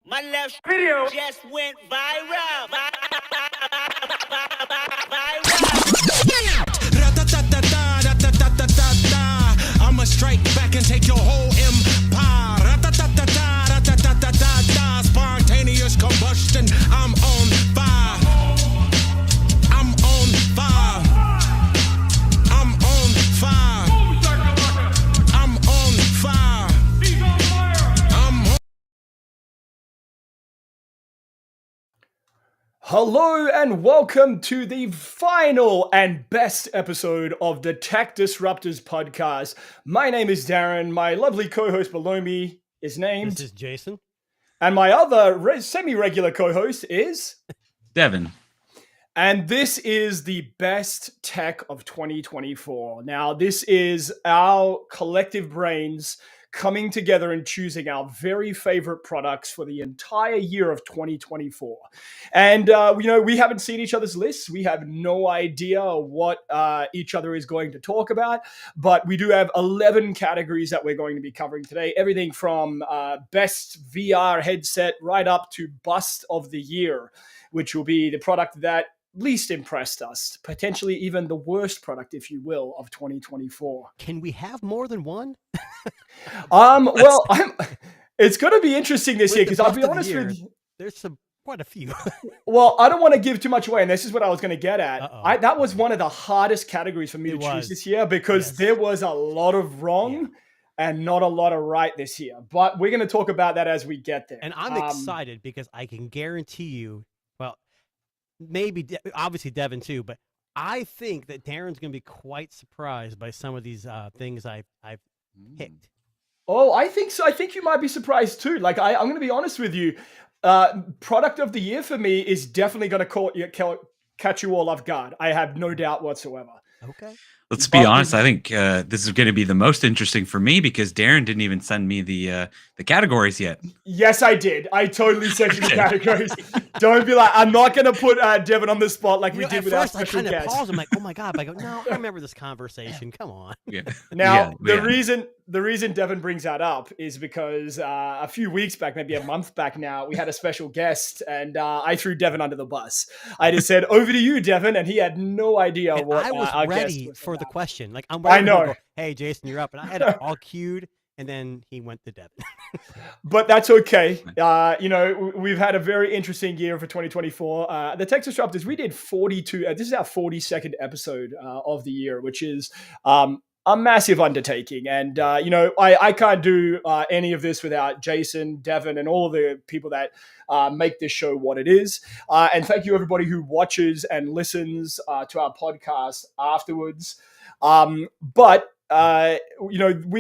My left video just went viral. I'ma strike back and take your whole empire. Spontaneous combustion. I'm on fire. I'm on fire. I'm on fire. I'm on fire. I'm on. Hello and welcome to the final and best episode of the Tech Disruptors podcast. My name is Darren. My lovely co-host below me is named... This is Jason. And my other semi-regular co-host is... Devin. And this is the best tech of 2024. Now, this is our collective brains coming together and choosing our very favorite products for the entire year of 2024. And, we haven't seen each other's lists. We have no idea what each other is going to talk about. But we do have 11 categories that we're going to be covering today. Everything from best VR headset right up to bust of the year, which will be the product that least impressed us, potentially even the worst product, if you will, of 2024. Can we have more than one? It's going to be interesting this year because I'll be honest with you. There's quite a few. Well, I don't want to give too much away, and this is what I was going to get at. That was one of the hardest categories for me to choose this year because there was a lot of wrong and not a lot of right this year. But we're going to talk about that as we get there. And I'm excited because I can guarantee you, well, maybe obviously Devin too, but I think that Darren's going to be quite surprised by some of these things I've picked. Oh, I think so. I think you might be surprised too. Like I'm going to be honest with you. Product of the year for me is definitely going to catch you all off guard. I have no doubt whatsoever. Okay. Let's be honest. I think this is going to be the most interesting for me because Darren didn't even send me the categories yet. Yes, I did. I totally sent you the categories. Don't be like, I'm not going to put Devin on the spot like we did with our special guest. I kind of paused. I'm like, oh my God. But I go, no, I remember this conversation. Come on. Yeah. Now, the reason Devin brings that up is because a few weeks back, maybe a month back now, we had a special guest and I threw Devin under the bus. I just said, over to you, Devin. And he had no idea and what I was our ready guest for the question. Like, I'm I ready know. to go, hey, Jason, you're up. And I had it all queued. And then he went to Devin. But that's okay. We've had a very interesting year for 2024. The Tech Disruptors, we did 42. This is our 42nd episode of the year, which is a massive undertaking. And, I can't do any of this without Jason, Devin, and all the people that make this show what it is. And thank you, everybody who watches and listens to our podcast afterwards. We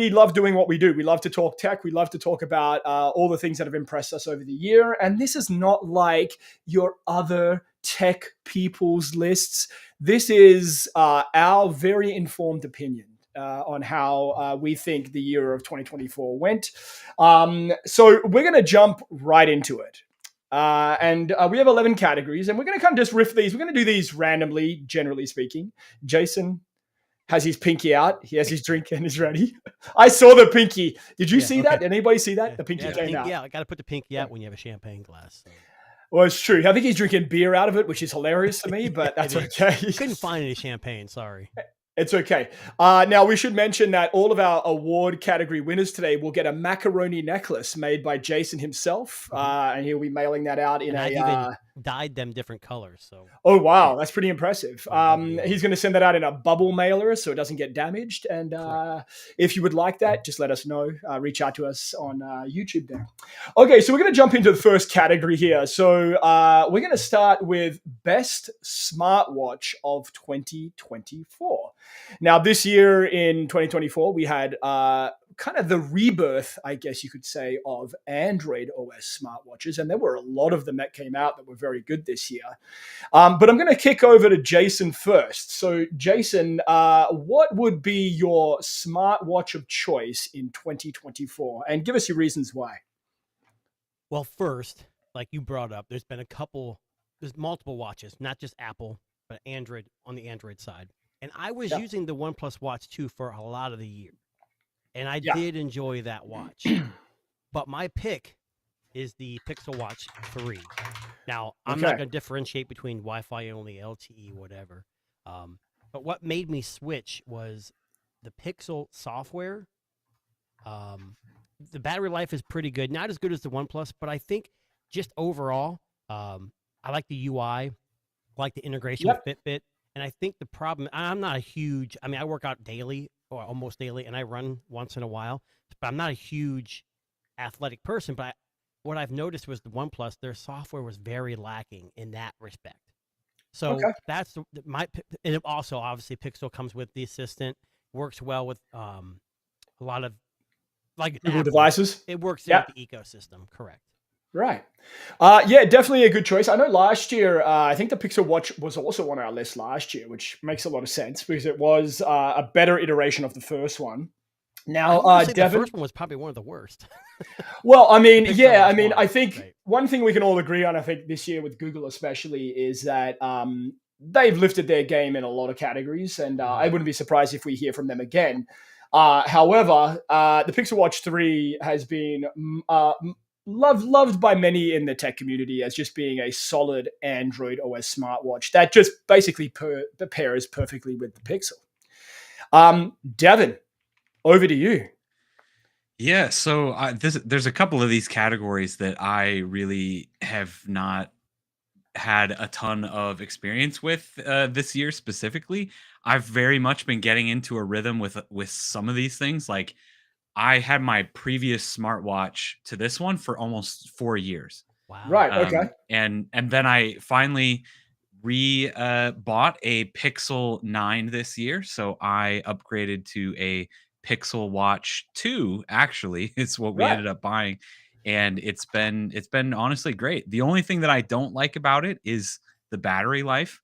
love doing what we do. We love to talk tech. We love to talk about all the things that have impressed us over the year. And this is not like your other tech people's lists. This is our very informed opinion on how we think the year of 2024 went. So we're going to jump right into it. We have 11 categories, and we're going to kind of just riff these. We're going to do these randomly, generally speaking. Jason has his pinky out. He has his drink and is ready. I saw the pinky. Did you see that? Did anybody see that? The pinky came out. Yeah, I got to put the pinky out when you have a champagne glass. So. Well, it's true. I think he's drinking beer out of it, which is hilarious to me, but that's okay. Couldn't find any champagne. Sorry. It's okay. Now, we should mention that all of our award category winners today will get a macaroni necklace made by Jason himself, and he'll be mailing that out in I've even dyed them different colors. So. Oh, wow. That's pretty impressive. He's going to send that out in a bubble mailer so it doesn't get damaged. And if you would like that, just let us know. Reach out to us on YouTube there. Okay, so we're going to jump into the first category here. So we're going to start with Best Smartwatch of 2024. Now, this year in 2024, we had kind of the rebirth, I guess you could say, of Android OS smartwatches. And there were a lot of them that came out that were very good this year. But I'm going to kick over to Jason first. So, Jason, what would be your smartwatch of choice in 2024? And give us your reasons why. Well, first, like you brought up, there's multiple watches, not just Apple, but Android on the Android side. And I was using the OnePlus Watch 2 for a lot of the year. And I did enjoy that watch. But my pick is the Pixel Watch 3. Now, I'm Okay. not going to differentiate between Wi-Fi only, LTE, whatever. But what made me switch was the Pixel software. The battery life is pretty good. Not as good as the OnePlus, but I think just overall, I like the UI. I like the integration Yep. with Fitbit. And I think the problem, I'm not a huge, I mean, I work out daily or almost daily, and I run once in a while, but I'm not a huge athletic person. But what I've noticed was the OnePlus, their software was very lacking in that respect. So Okay. that's and also obviously Pixel comes with the assistant, works well with a lot of like Google Apple. devices. It works Yep. with the ecosystem, correct? Right. Yeah, definitely a good choice. I know last year, I think the Pixel Watch was also on our list last year, which makes a lot of sense because it was a better iteration of the first one. Now, I would say the Devin, first one was probably one of the worst. well, I mean, Pixel yeah, I Watch mean, one, I think right. one thing we can all agree on, I think this year with Google especially, is that they've lifted their game in a lot of categories, and I wouldn't be surprised if we hear from them again. However, the Pixel Watch 3 has been loved by many in the tech community as just being a solid Android OS smartwatch that just basically pairs perfectly with the Pixel. Devin, over to you. Yeah, so there's a couple of these categories that I really have not had a ton of experience with this year specifically. I've very much been getting into a rhythm with some of these things. Like I had my previous smartwatch to this one for almost 4 years, Wow. Right. Okay. and then I finally bought a Pixel 9 this year, so I upgraded to a Pixel Watch 2. Actually, it's what we Right. ended up buying, and it's been honestly great. The only thing that I don't like about it is the battery life.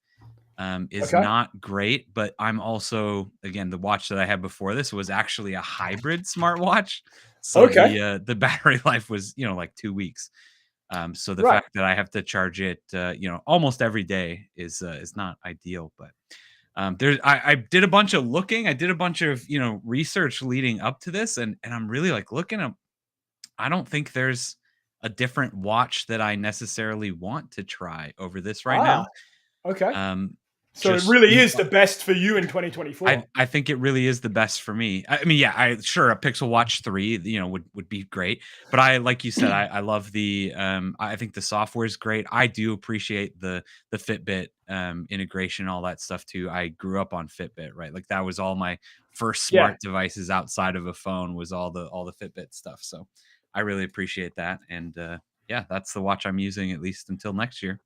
Is Okay. not great, but I'm also, again, the watch that I had before this was actually a hybrid smartwatch, so Okay. the battery life was like 2 weeks. So the Right. fact that I have to charge it, almost every day is not ideal. But I did a bunch of looking. I did a bunch of research leading up to this, and I'm really like looking up. I don't think there's a different watch that I necessarily want to try over this right now. Okay. Um, So it just really is the best for you in 2024. I think it really is the best for me. I mean, yeah, sure a Pixel Watch 3, would be great. But I, like you said, I love the I think the software is great. I do appreciate the Fitbit integration, all that stuff too. I grew up on Fitbit, right? Like that was all my first Yeah. smart devices outside of a phone was all the Fitbit stuff. So I really appreciate that. And yeah, that's the watch I'm using at least until next year.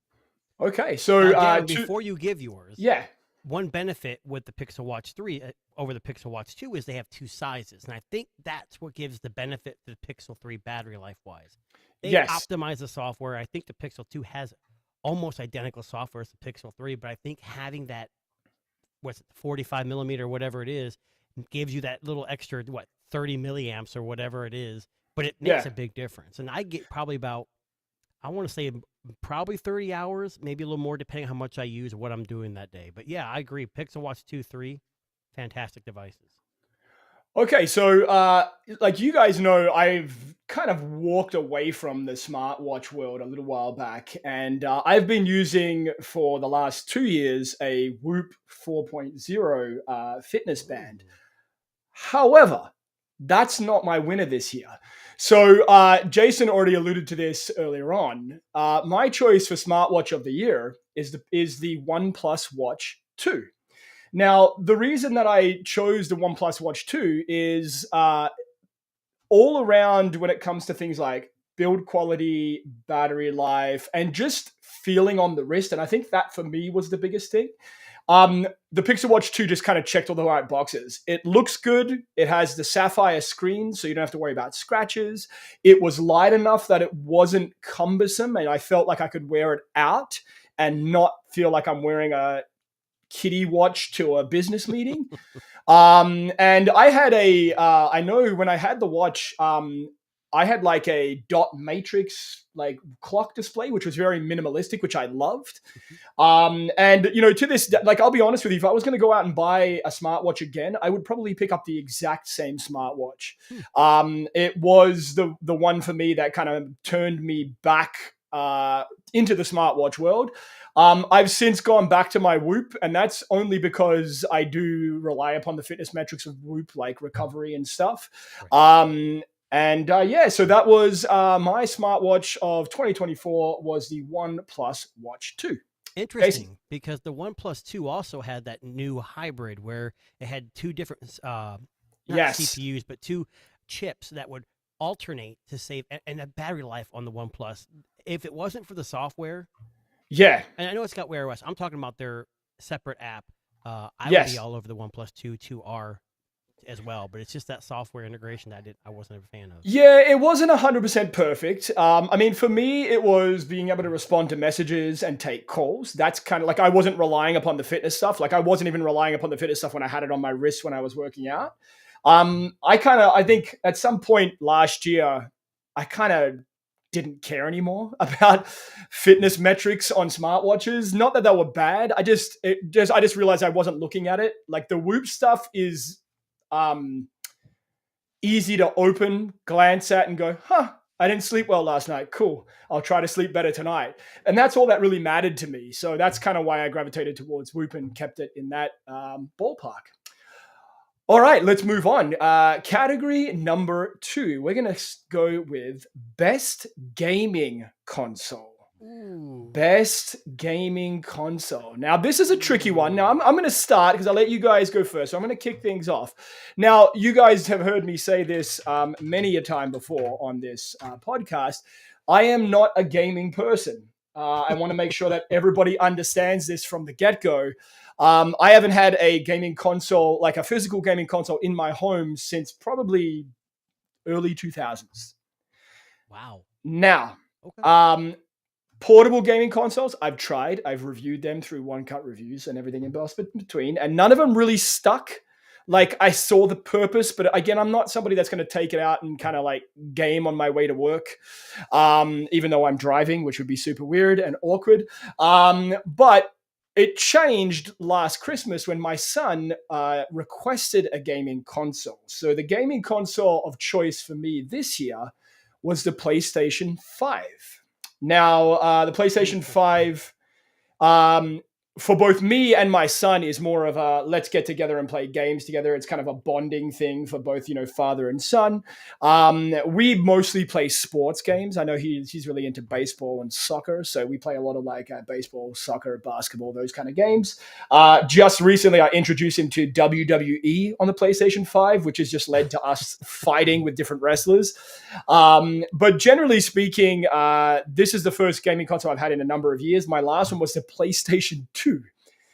Okay. So Now, Darren, before you give yours, yeah. one benefit with the Pixel Watch 3 over the Pixel Watch 2 is they have two sizes. And I think that's what gives the benefit to the Pixel 3 battery life-wise. They Yes. optimize the software. I think the Pixel 2 has almost identical software as the Pixel 3, but I think having that, 45 millimeter, whatever it is, gives you that little extra, 30 milliamps or whatever it is, but it makes Yeah. a big difference. And I get probably about, I want to say probably 30 hours, maybe a little more, depending on how much I use or what I'm doing that day. But yeah, I agree. Pixel Watch 2, 3, fantastic devices. Okay, so like you guys know, I've kind of walked away from the smartwatch world a little while back, and I've been using for the last 2 years a Whoop 4.0 fitness band. However, that's not my winner this year. So Jason already alluded to this earlier on. My choice for smartwatch of the year is the OnePlus Watch 2. Now, the reason that I chose the OnePlus Watch 2 is all around when it comes to things like build quality, battery life, and just feeling on the wrist. And I think that for me was the biggest thing. The Pixel Watch 2 just kind of checked all the right boxes. It looks good. It has the sapphire screen, so you don't have to worry about scratches. It was light enough that it wasn't cumbersome, and I felt like I could wear it out and not feel like I'm wearing a kiddie watch to a business meeting. And I had I know when I had the watch, I had like a dot matrix like clock display, which was very minimalistic, which I loved. And to this, like, I'll be honest with you, if I was going to go out and buy a smartwatch again, I would probably pick up the exact same smartwatch. It was the one for me that kind of turned me back into the smartwatch world. I've since gone back to my Whoop, and that's only because I do rely upon the fitness metrics of Whoop, like recovery and stuff. So that was my smartwatch of 2024 was the OnePlus Watch 2. Interesting, because the OnePlus 2 also had that new hybrid where it had two different not CPUs, but two chips that would alternate to save and a battery life on the OnePlus. If it wasn't for the software, and I know it's got Wear OS, I'm talking about their separate app. I would be all over the OnePlus 2R as well, but it's just that software integration that I wasn't a fan of. Yeah, it wasn't 100% perfect. I mean, for me, it was being able to respond to messages and take calls. That's kind of like, I wasn't relying upon the fitness stuff. Like, I wasn't even relying upon the fitness stuff when I had it on my wrist when I was working out. I think at some point last year, I kind of didn't care anymore about fitness metrics on smartwatches. Not that they were bad. I just realized I wasn't looking at it. Like, the Whoop stuff is easy to open, glance at, and go, I didn't sleep well last night. Cool. I'll try to sleep better tonight. And that's all that really mattered to me. So that's kind of why I gravitated towards Whoop and kept it in that ballpark. All right, let's move on. Category number 2. We're going to go with Best Gaming Console. Ooh. Best Gaming Console. Now, this is a tricky one. Now, I'm going to start because I'll let you guys go first. So I'm going to kick things off. Now, you guys have heard me say this many a time before on this podcast. I am not a gaming person. I want to make sure that everybody understands this from the get-go. I haven't had a gaming console, like a physical gaming console in my home since probably early 2000s. Wow. Now, portable gaming consoles, I've tried. I've reviewed them through One Cut Reviews and everything in between, and none of them really stuck. Like, I saw the purpose, but again, I'm not somebody that's going to take it out and kind of like game on my way to work, even though I'm driving, which would be super weird and awkward. But it changed last Christmas when my son requested a gaming console. So the gaming console of choice for me this year was the PlayStation 5. Now, the PlayStation 5, for both me and my son, is more of a let's get together and play games together. It's kind of a bonding thing for both, father and son. We mostly play sports games. I know he's really into baseball and soccer, so we play a lot of like baseball, soccer, basketball, those kind of games. Just recently, I introduced him to WWE on the PlayStation 5, which has just led to us fighting with different wrestlers. But generally speaking, this is the first gaming console I've had in a number of years. My last one was the PlayStation 2.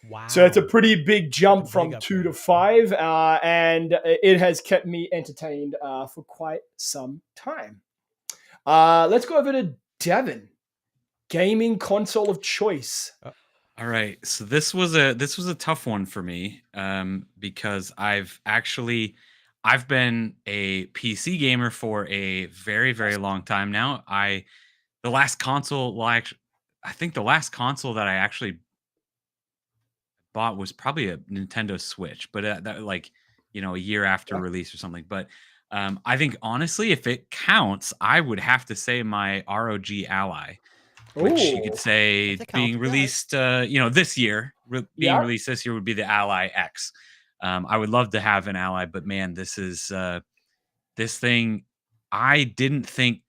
Wow. So it's a pretty big jump from 2 to 5, and it has kept me entertained for quite some time. Let's go over to Devin. Gaming console of choice. All right. So this was a tough one for me because I've been a PC gamer for a very, very long time now. I think the last console that I actually bought was probably a Nintendo Switch, but a year after release or something. But I think honestly, if it counts, I would have to say my ROG Ally, which you could say being released, this year, released this year would be the Ally X. I would love to have an Ally, but man, this thing. I didn't think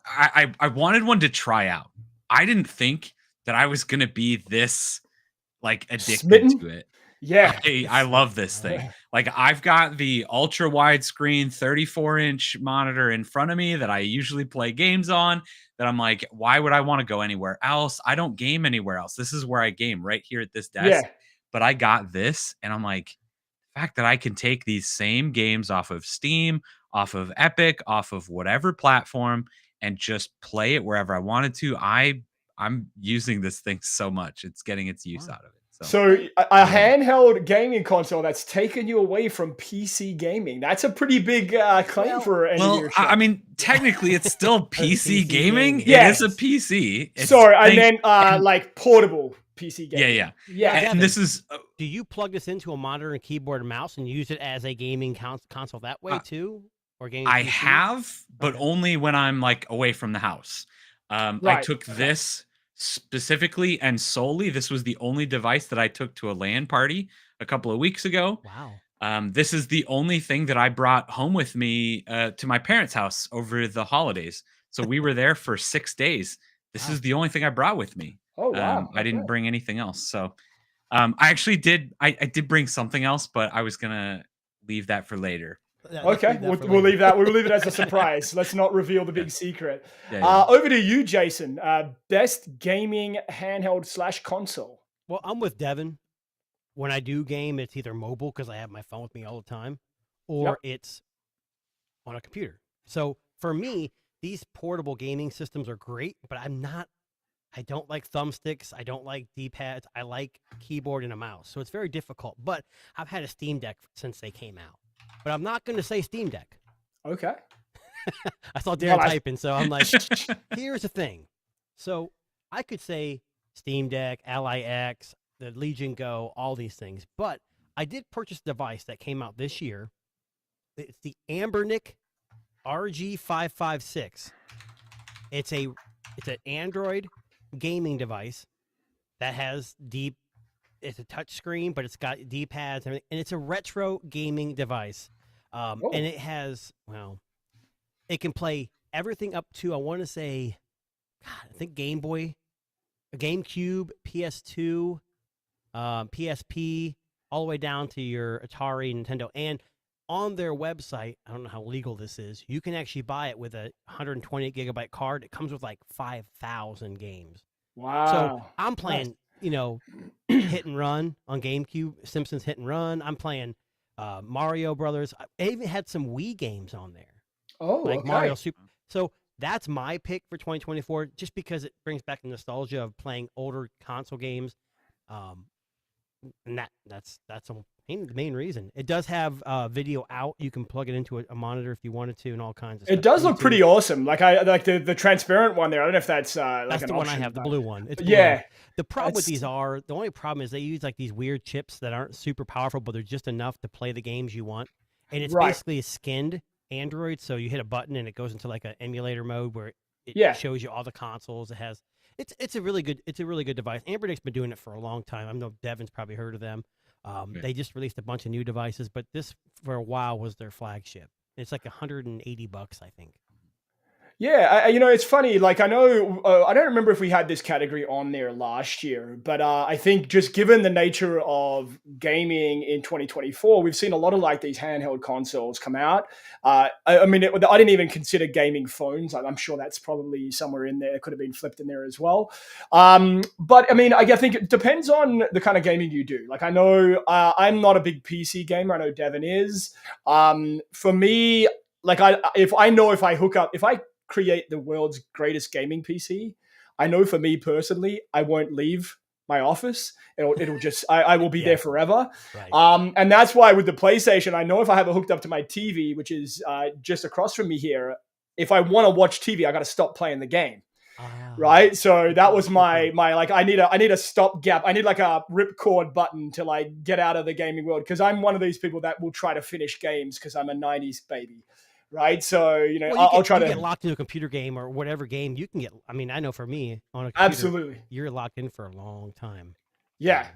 I wanted one to try out. I didn't think that I was gonna be this addicted to it. Yeah. I love this thing. Like, I've got the ultra wide screen 34-inch monitor in front of me that I usually play games on, that I'm like, why would I want to go anywhere else? I don't game anywhere else. This is where I game, right here at this desk. Yeah. But I got this, and I'm like, the fact that I can take these same games off of Steam, off of Epic, off of whatever platform, and just play it wherever I wanted to. I'm using this thing so much. It's getting its use out of it. So a handheld gaming console that's taken you away from PC gaming. That's a pretty big claim for end of Well, year show. I mean, technically, it's still PC gaming. Yes. It is a PC. Sorry, I meant like portable PC gaming. Yeah. Devin, And this is do you plug this into a monitor and keyboard and mouse and use it as a gaming console that way too? Or gaming I PC? have, but Okay. only when I'm like away from the house. I took this specifically and solely. This was the only device that I took to a LAN party a couple of weeks ago. Wow. This is the only thing that I brought home with me to my parents' house over the holidays. So we were there for 6 days. This is the only thing I brought with me. Oh wow! I didn't bring anything else. So I actually did. I did bring something else, but I was gonna leave that for later. Okay, we'll leave that. We'll leave it as a surprise. Let's not reveal the big secret. Yeah. Over to you, Jason. Best gaming handheld / console. Well, I'm with Devin. When I do game, it's either mobile because I have my phone with me all the time, or it's on a computer. So for me, these portable gaming systems are great, but I don't like thumbsticks. I don't like D-pads. I like keyboard and a mouse. So it's very difficult. But I've had a Steam Deck since they came out. But I'm not going to say Steam Deck. Okay. I saw Darren typing, so I'm like, here's the thing. So I could say Steam Deck, Ally X, the Legion Go, all these things. But I did purchase a device that came out this year. It's the Ambernic RG556. It's an Android gaming device that has it's a touch screen, but it's got D-pads and everything, and it's a retro gaming device. And it has, it can play everything up to, I want to say, I think Game Boy, GameCube, PS2, PSP, all the way down to your Atari, Nintendo. And on their website, I don't know how legal this is, you can actually buy it with a 128 gigabyte card. It comes with like 5,000 games. Wow. So I'm playing, Hit and Run on GameCube, Simpsons Hit and Run. I'm playing Mario Brothers. I even had some Wii games on there. Oh, like okay. Mario Super. So that's my pick for 2024, just because it brings back the nostalgia of playing older console games. And that's the main reason. It does have video out. You can plug it into a monitor if you wanted to, and all kinds of stuff. It does look pretty awesome. Like I like the transparent one there. I don't know if that's that's an the one option, I have, the blue one. It's yeah. The problem with these the only problem is they use like these weird chips that aren't super powerful, but they're just enough to play the games you want. And it's basically a skinned Android, so you hit a button and it goes into like an emulator mode where it shows you all the consoles. It has it's a really good device. Ambernic's been doing it for a long time. I know Devin's probably heard of them. They just released a bunch of new devices, but this for a while was their flagship. It's like $180, I think. Yeah, it's funny. Like I know, I don't remember if we had this category on there last year, but I think just given the nature of gaming in 2024, we've seen a lot of like these handheld consoles come out. I didn't even consider gaming phones. I'm sure that's probably somewhere in there. It could have been flipped in there as well. But I mean, I think it depends on the kind of gaming you do. Like I know I'm not a big PC gamer. I know Devin is. For me, like if I create the world's greatest gaming PC, I know for me personally, I won't leave my office. It'll just, I will be there forever. Right. And that's why with the PlayStation, I know if I have it hooked up to my TV, which is just across from me here, if I want to watch TV, I got to stop playing the game. Right. So that was my like, I need a stopgap. I need like a ripcord button to like get out of the gaming world. Cause I'm one of these people that will try to finish games cause I'm a 90s baby. Right. So, I'll try to get locked into a computer game or whatever game you can get. I mean, I know for me on a computer, absolutely, you're locked in for a long time. Yeah.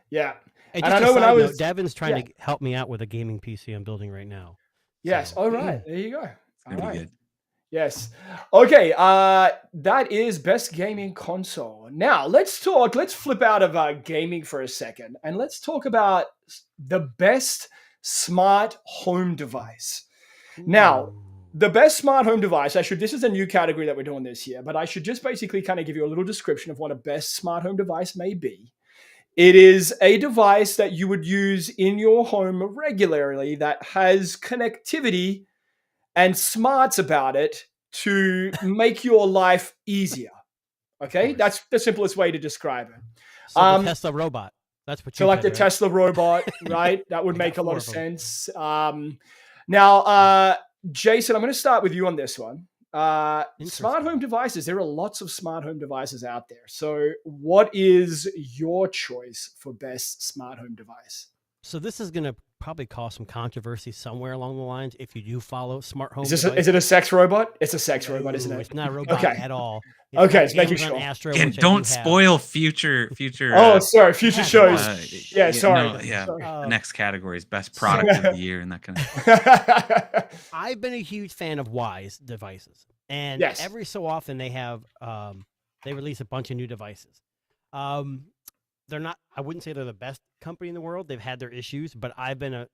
Yeah. And I know when I was, Devin's trying to help me out with a gaming PC I'm building right now. Yes. So. All right. There you go. All right. Good. Yes. Okay. That is best gaming console. Now let's flip out of gaming for a second and let's talk about the best smart home device. Now, the best smart home device, this is a new category that we're doing this year, but I should just basically kind of give you a little description of what a best smart home device may be. It is a device that you would use in your home regularly that has connectivity and smarts about it to make your life easier. Okay? That's the simplest way to describe it. So the Tesla robot. That's what So you like said, the right? Tesla robot, right? That would They got make a lot 4 of of 'em. sense. Now, Jason, I'm going to start with you on this one. Smart home Interesting. devices. There are lots of smart home devices out there. So, what is your choice for best smart home device? So this is gonna probably cause some controversy somewhere along the lines if you do follow smart Is home this is it devices. a sex robot? It's a sex robot, isn't No, it? it's not a robot Okay. at all. It's Okay, got it's making Amazon sure. Astro, Again, which I do don't have. spoil future Oh, sorry. Future Yeah, come on. shows. Yeah, sorry. no, yeah. Sorry. The next category is best So product of the year and that kind of. I've been a huge fan of Wise devices, and Yes. every so often they have they release a bunch of new devices. Um, they're not. I wouldn't say they're the best company in the world. They've had their issues, but I've been a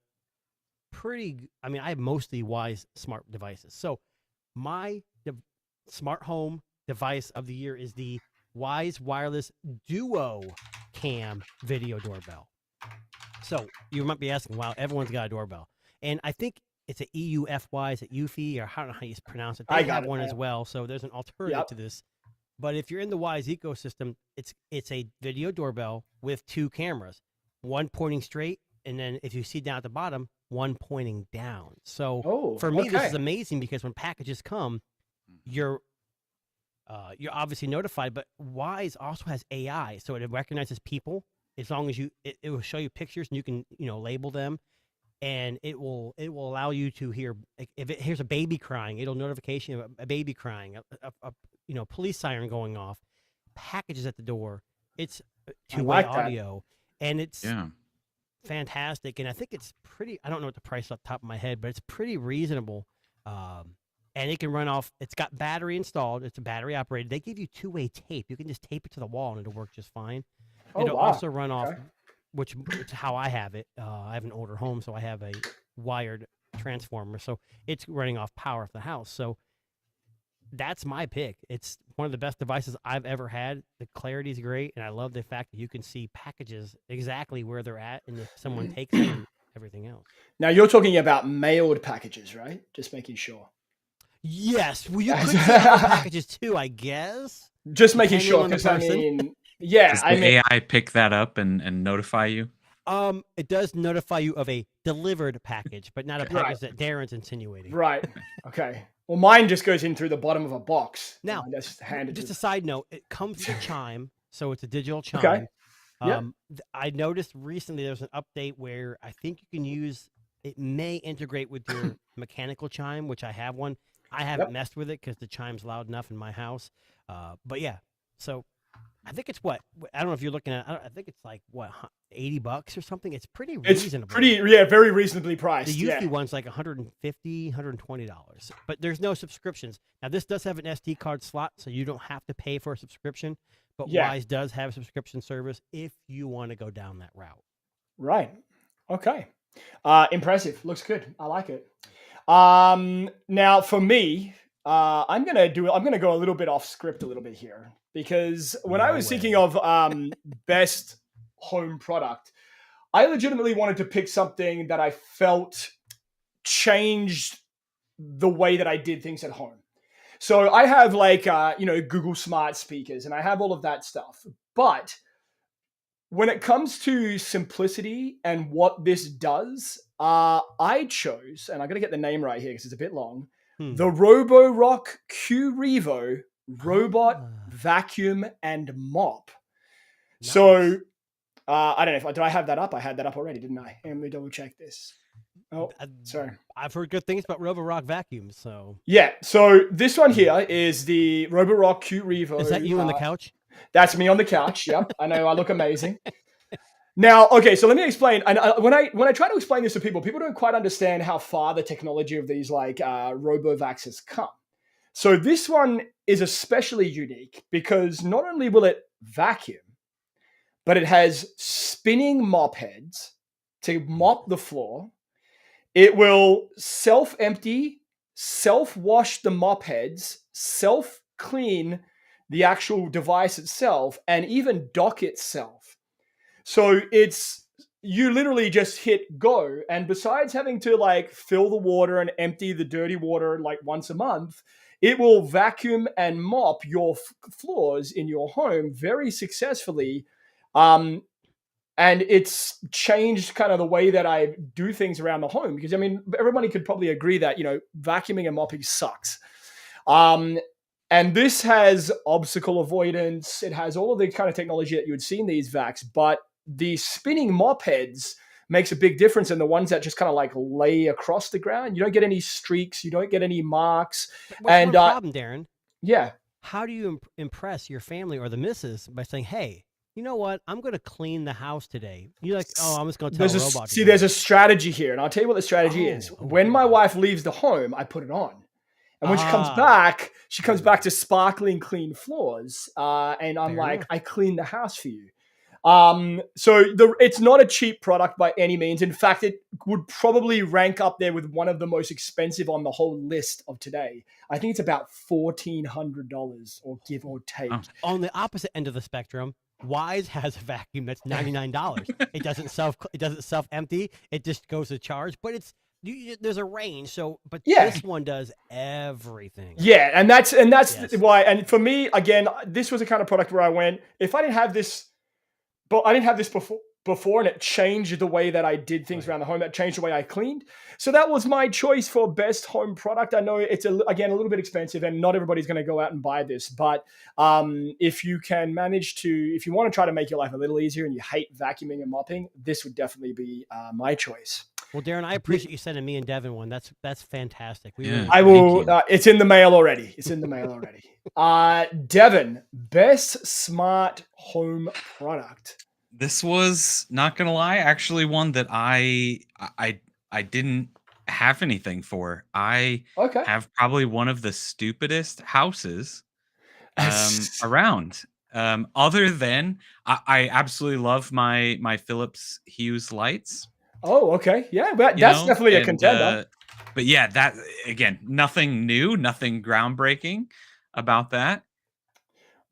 I mean, I have mostly Wise smart devices. So my smart home device of the year is the Wise Wireless Duo Cam video doorbell. So you might be asking, wow, everyone's got a doorbell. And I think it's a EUFY, is it UFI, or I don't know how you pronounce it. They I got have it. one as well. So there's an alternative Yep. to this. But if you're in the Wise ecosystem, it's a video doorbell with 2 cameras, one pointing straight, and then if you see down at the bottom, one pointing down. So Oh, for me, this is okay. amazing because when packages come, you're obviously notified. But Wise also has AI, so it recognizes people as long as it will show you pictures and you can label them, and it will allow you to hear if it hears a baby crying, it'll notification of a baby crying, a police siren going off, packages at the door. It's I two-way like that. audio, and it's Yeah. fantastic. And I think it's pretty. I don't know what the price off the top of my head, but it's pretty reasonable. And it can run off. It's got battery installed. It's a battery operated. They give you two-way tape. You can just tape it to the wall and it'll work just fine. Oh, It'll wow. also run off, Okay. which is how I have it. I have an older home, so I have a wired transformer. So it's running off power at the house. So that's my pick. It's one of the best devices I've ever had. The clarity is great, and I love the fact that you can see packages exactly where they're at, and if someone takes them and everything else. Now you're talking about mailed packages, right? Just making sure. Yes, well, you could see other packages too, I guess. Just making Depending sure, on the because I person. mean, yeah, Does I the mean, AI pick that up and notify you? It does notify you of a delivered package, but not a Right. package that Darren's insinuating. right. Okay. Well, mine just goes in through the bottom of a box. Now, and I just handed just to a side note, it comes with a chime, so it's a digital chime. Okay. Yep. I noticed recently there's an update where I think you can use it may integrate with your mechanical chime, which I have one. I haven't Yep. messed with it because the chime's loud enough in my house. But yeah, so I think it's what I don't know if you're looking at. I think it's like what $80 or something. It's pretty It's reasonable. very reasonably priced. The Yeah. Eufy one's like $150, $120, but there's no subscriptions. Now this does have an SD card slot, so you don't have to pay for a subscription. But Yeah. Wise does have a subscription service if you want to go down that route. Right. Okay. Impressive. Looks good. I like it. Now for me, I'm gonna go a little bit off script a little bit here, because when I No was way. thinking of best home product, I legitimately wanted to pick something that I felt changed the way that I did things at home. So I have like Google Smart Speakers, and I have all of that stuff. But when it comes to simplicity and what this does, I chose, and I got to get the name right here because it's a bit long, the Roborock Q Revo Robot Vacuum and Mop. Nice. So I don't know did I have that up? I had that up already, didn't I? Let me double check this. Oh, sorry. I've heard good things about Roborock vacuums. So Yeah. So this one here is the Roborock Q Revo. is that you on the couch? That's me on the couch. Yep. I know I look amazing. Now, okay, so let me explain. And when I try to explain this to people don't quite understand how far the technology of these like RoboVacs has come. So this one is especially unique because not only will it vacuum, but it has spinning mop heads to mop the floor. It will self-empty, self-wash the mop heads, self-clean the actual device itself, and even dock itself. So you literally just hit go, and besides having to like fill the water and empty the dirty water like once a month, it will vacuum and mop your floors in your home very successfully. and it's changed kind of the way that I do things around the home. Because I mean, everybody could probably agree that vacuuming and mopping sucks. And this has obstacle avoidance. It has all of the kind of technology that you would see in these vacs, but the spinning mop heads makes a big difference in the ones that just kind of like lay across the ground. You don't get any streaks. You don't get any marks. What's one problem, Darren? Yeah. How do you impress your family or the missus by saying, hey, you know what? I'm going to clean the house today. You're like, oh, I'm just going to tell a robot. There's a strategy here. And I'll tell you what the strategy is. When my wife leaves the home, I put it on. And when she comes back to sparkling clean floors. And I'm like, I clean the house for you. So it's not a cheap product by any means. In fact, it would probably rank up there with one of the most expensive on the whole list of today. I think it's about $1,400 or give or take. On the opposite end of the spectrum, Wise has a vacuum that's $99. It doesn't self empty. It just goes to charge, but there's a range. So, but this one does everything. Yeah, and that's why. And for me, again, this was a kind of product where I went, if I didn't have this. But I didn't have this before, and it changed the way that I did things around the home. That changed the way I cleaned. So that was my choice for best home product. I know it's, again, a little bit expensive, and not everybody's going to go out and buy this. But if you can manage if you want to try to make your life a little easier and you hate vacuuming and mopping, this would definitely be my choice. Well, Darren, I appreciate you sending me and Devin one. That's fantastic. I will. It's in the mail already. Devin, best smart home product. This was, not gonna lie, actually one that I didn't have anything for. I have probably one of the stupidest houses around. Other than I absolutely love my Philips Hue lights. Oh, okay. Yeah, but that's definitely a contender. But yeah, that, again, nothing new, nothing groundbreaking about that.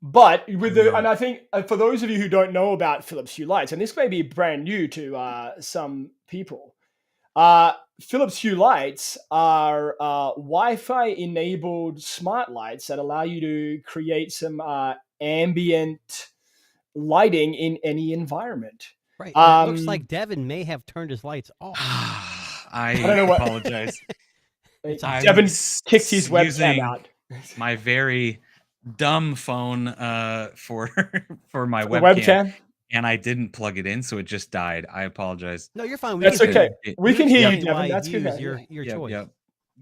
But and I think for those of you who don't know about Philips Hue lights, and this may be brand new to some people, Philips Hue lights are Wi-Fi enabled smart lights that allow you to create some ambient lighting in any environment. Right. It looks like Devin may have turned his lights off. I don't know what. Apologize. Devin kicked his webcam out. My very dumb phone for my webcam, and I didn't plug it in, so it just died. I apologize. No, you're fine. That's okay. We can hear you, Devin. That's good. Your choice. Yep.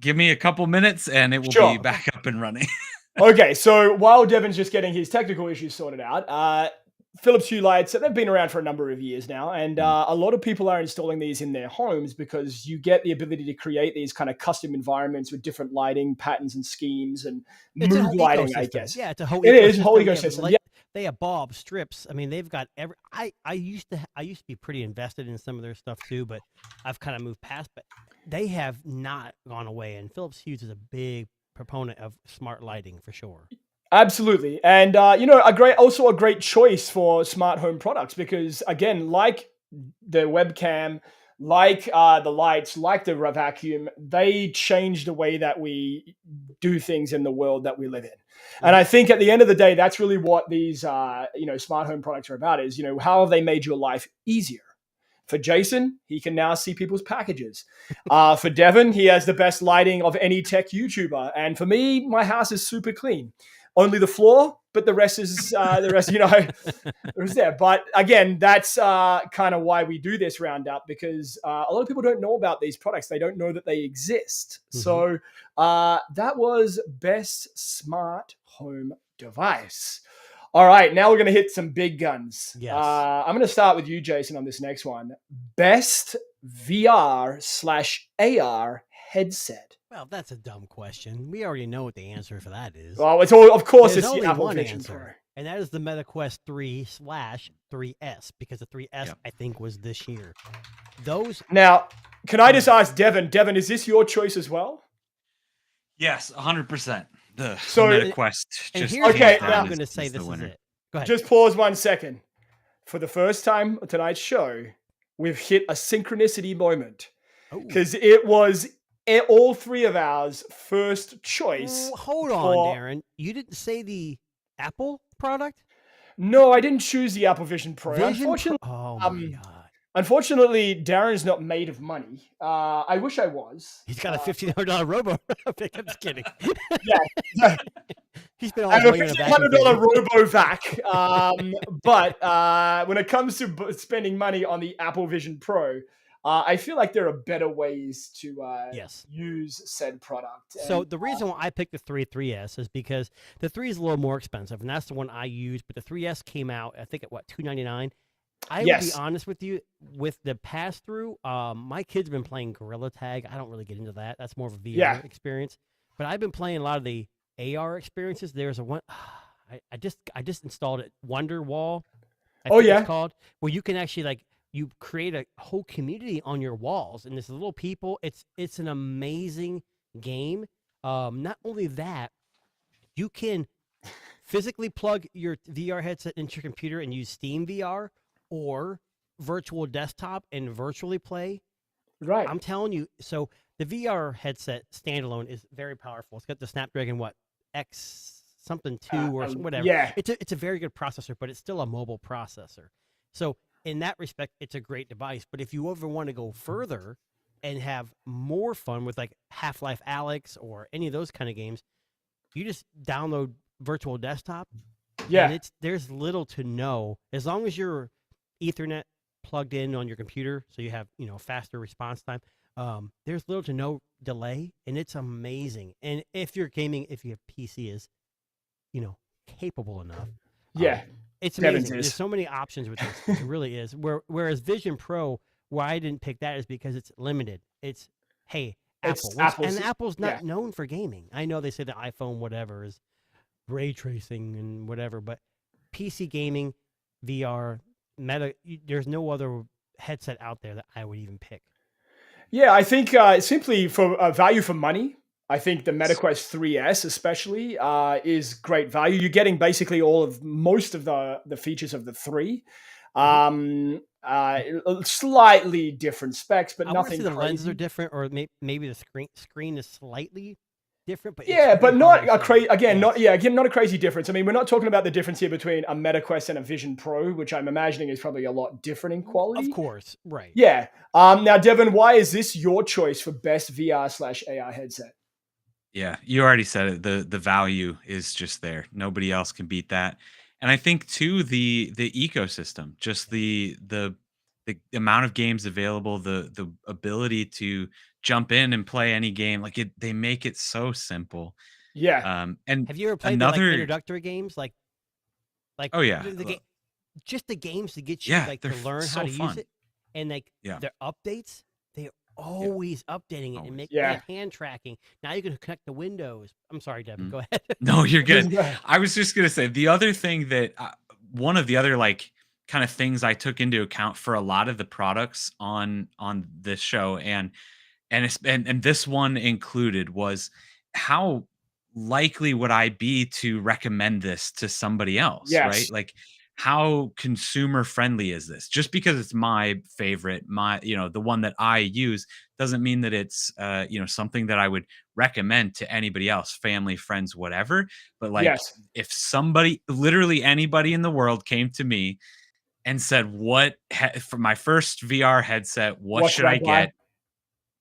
Give me a couple minutes, and it will be back up and running. Okay, so while Devin's just getting his technical issues sorted out, Philips Hue lights, they've been around for a number of years now, and a lot of people are installing these in their homes because you get the ability to create these kind of custom environments with different lighting patterns and schemes and mood lighting, I guess. Yeah, it's a whole ecosystem. They have bulb strips. I mean, they've got I used to be pretty invested in some of their stuff too, but I've kind of moved past. But they have not gone away, and Philips Hue is a big proponent of smart lighting for sure. Absolutely. And, a great choice for smart home products because, again, like the webcam, like the lights, like the vacuum, they change the way that we do things in the world that we live in. And I think at the end of the day, that's really what these, smart home products are about is, how have they made your life easier? For Jason, he can now see people's packages. For Devin, he has the best lighting of any tech YouTuber. And for me, my house is super clean. Only the floor, but the rest is there. But again, that's kind of why we do this roundup because a lot of people don't know about these products. They don't know that they exist. Mm-hmm. So that was best smart home device. All right, now we're going to hit some big guns. Yes. I'm going to start with you, Jason, on this next one. Best VR/AR headset. Well, that's a dumb question. We already know what the answer for that is. Well, it's all, of course, There's it's only the Apple one Vision answer, Pro. and that is the MetaQuest 3/3S because the 3S I think was this year. Now, can I just ask Devin? Devin, is this your choice as well? Yes, 100%. The And MetaQuest. here's what I'm going to say. This is it. Go ahead. Just pause 1 second. For the first time on tonight's show, we've hit a synchronicity moment because it was all three of ours first choice. Hold on, Darren. You didn't say the Apple product? No, I didn't choose the Apple Vision Pro. Vision Pro. Oh my Um, god. Unfortunately, Darren's not made of money. I wish I was. He's got a $1,500 robo. I'm just kidding. Yeah. He spent all I his have a money on a vacuum $1,500 cleaner. RoboVac. But when it comes to spending money on the Apple Vision Pro, I feel like there are better ways to Yes. use said product. So And, the reason why I picked the 3S is because the 3 is a little more expensive, and that's the one I use. But the 3S came out, I think, at what, $299. I will be yes, honest with you, with the pass through, my kids have been playing Gorilla Tag. I don't really get into that. That's more of a VR Yeah. experience. But I've been playing a lot of the AR experiences. There's a one I just installed it, Wonder Wall. I Oh, think yeah. it's called, where you can actually like you create a whole community on your walls, and there's little people. It's an amazing game. Not only that, you can physically plug your VR headset into your computer and use Steam VR or virtual desktop and virtually play. Right. I'm telling you, so the VR headset standalone is very powerful. It's got the Snapdragon X something 2 or whatever. Yeah. It's a very good processor, but it's still a mobile processor. So in that respect, it's a great device. But if you ever want to go further and have more fun with like Half-Life Alyx or any of those kind of games, you just download virtual desktop. Yeah. And there's little to no, as long as you're Ethernet plugged in on your computer, so you have faster response time. There's little to no delay, and it's amazing. And if you're gaming, if your PC is, capable enough, Yeah. it's Devin's amazing. is. There's so many options with this. It really is. Whereas Vision Pro, why I didn't pick that is because it's limited. It's It's Apple, Apple's- and Apple's not yeah. known for gaming. I know they say the iPhone whatever is ray tracing and whatever, but PC gaming, VR, there's no other headset out there that I would even pick. Yeah, I think simply for value for money, I think the MetaQuest 3S especially is great value. You're getting basically most of the features of the 3. Slightly different specs, but I want to nothing say the crazy. lenses are different, or maybe the screen is slightly different, but Yeah, it's but pretty not hard a to crazy. say. Again, Yes. not a crazy difference. I mean, we're not talking about the difference here between a MetaQuest and a Vision Pro, which I'm imagining is probably a lot different in quality. Of course, right. Yeah. Now, Devin, why is this your choice for best VR/AR headset? Yeah, you already said it. The value is just there. Nobody else can beat that. And I think too the ecosystem, just the amount of games available, the ability to jump in and play any game, like they make it so simple. Yeah. And Have you ever played the another introductory games like oh yeah. just the games to get you Yeah, like they're to learn so how to use fun. it, and like Yeah. their updates, they're always updating it and Always. making Yeah. it hand tracking. Now you can connect the windows. I'm sorry, Devin. Mm. Go ahead. No, you're good. Yeah. I was just gonna say the other thing that one of the other like kind of things I took into account for a lot of the products on this show and this one included was how likely would I be to recommend this to somebody else, right? Yes. Like how consumer friendly is this? Just because it's my favorite, the one that I use doesn't mean that it's something that I would recommend to anybody else, family, friends, whatever. But like Yes. if somebody, literally anybody in the world came to me and said, for my first VR headset, what should I buy? get?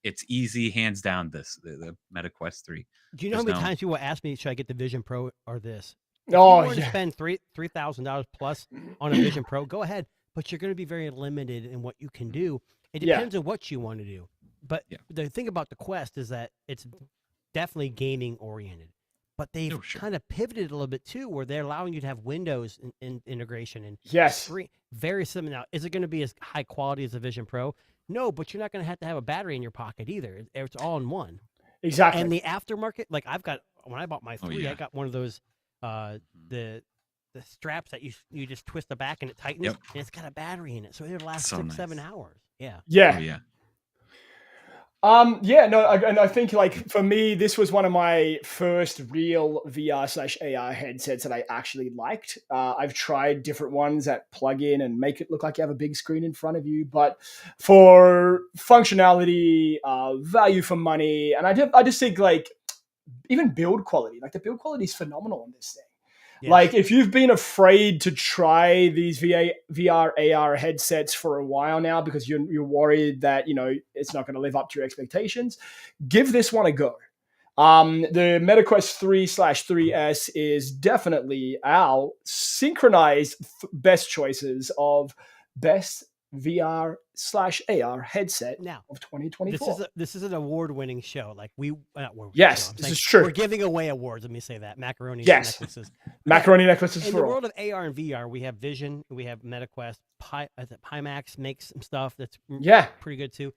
It's easy, hands down. The MetaQuest 3. Do you know how many times people ask me, should I get the Vision Pro or this? If you Oh, want to yeah. spend $3,000 plus on a Vision Pro, go ahead. But you're going to be very limited in what you can do. It Yeah. depends on what you want to do. But Yeah. the thing about the Quest is that it's definitely gaming oriented. But they've Oh, sure. kind of pivoted a little bit too, where they're allowing you to have Windows in integration and Yes. screen. Very similar. Now, is it going to be as high quality as the Vision Pro? No, but you're not going to have a battery in your pocket either. It's all in one. Exactly. And the aftermarket, like when I bought my 3, yeah. I got one of those the straps that you just twist the back and it tightens, Yep. and it's got a battery in it, so it'll last So 6-7 nice. hours. Yeah. Yeah. Oh yeah. Yeah, no, and I think like for me, this was one of my first real VR/AR headsets that I actually liked. I've tried different ones that plug in and make it look like you have a big screen in front of you, but for functionality, value for money, and I just think like even build quality, like the build quality is phenomenal on this thing. Like if you've been afraid to try these VR AR headsets for a while now because you're worried that it's not going to live up to your expectations, give this one a go. The MetaQuest 3/3S is definitely our synchronized best choices of best VR/AR headset Now, of 2024. This is an award-winning show. Like Yes, this is true. We're giving away awards. Let me say that macaroni necklaces. Macaroni necklaces in for the all. world of AR and VR, we have Vision, we have MetaQuest. Pimax makes some stuff that's pretty good too.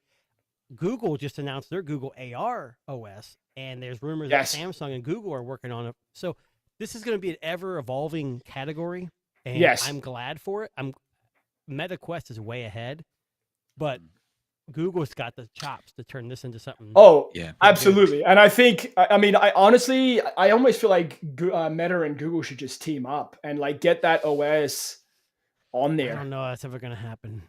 Google just announced their Google AR OS, and there's rumors that Samsung and Google are working on it. So this is going to be an ever-evolving category, and I'm glad for it. MetaQuest is way ahead, but Google's got the chops to turn this into something. Oh, yeah, absolutely. And I think, I honestly almost feel like Meta and Google should just team up and like get that OS on there. I don't know if that's ever going to happen.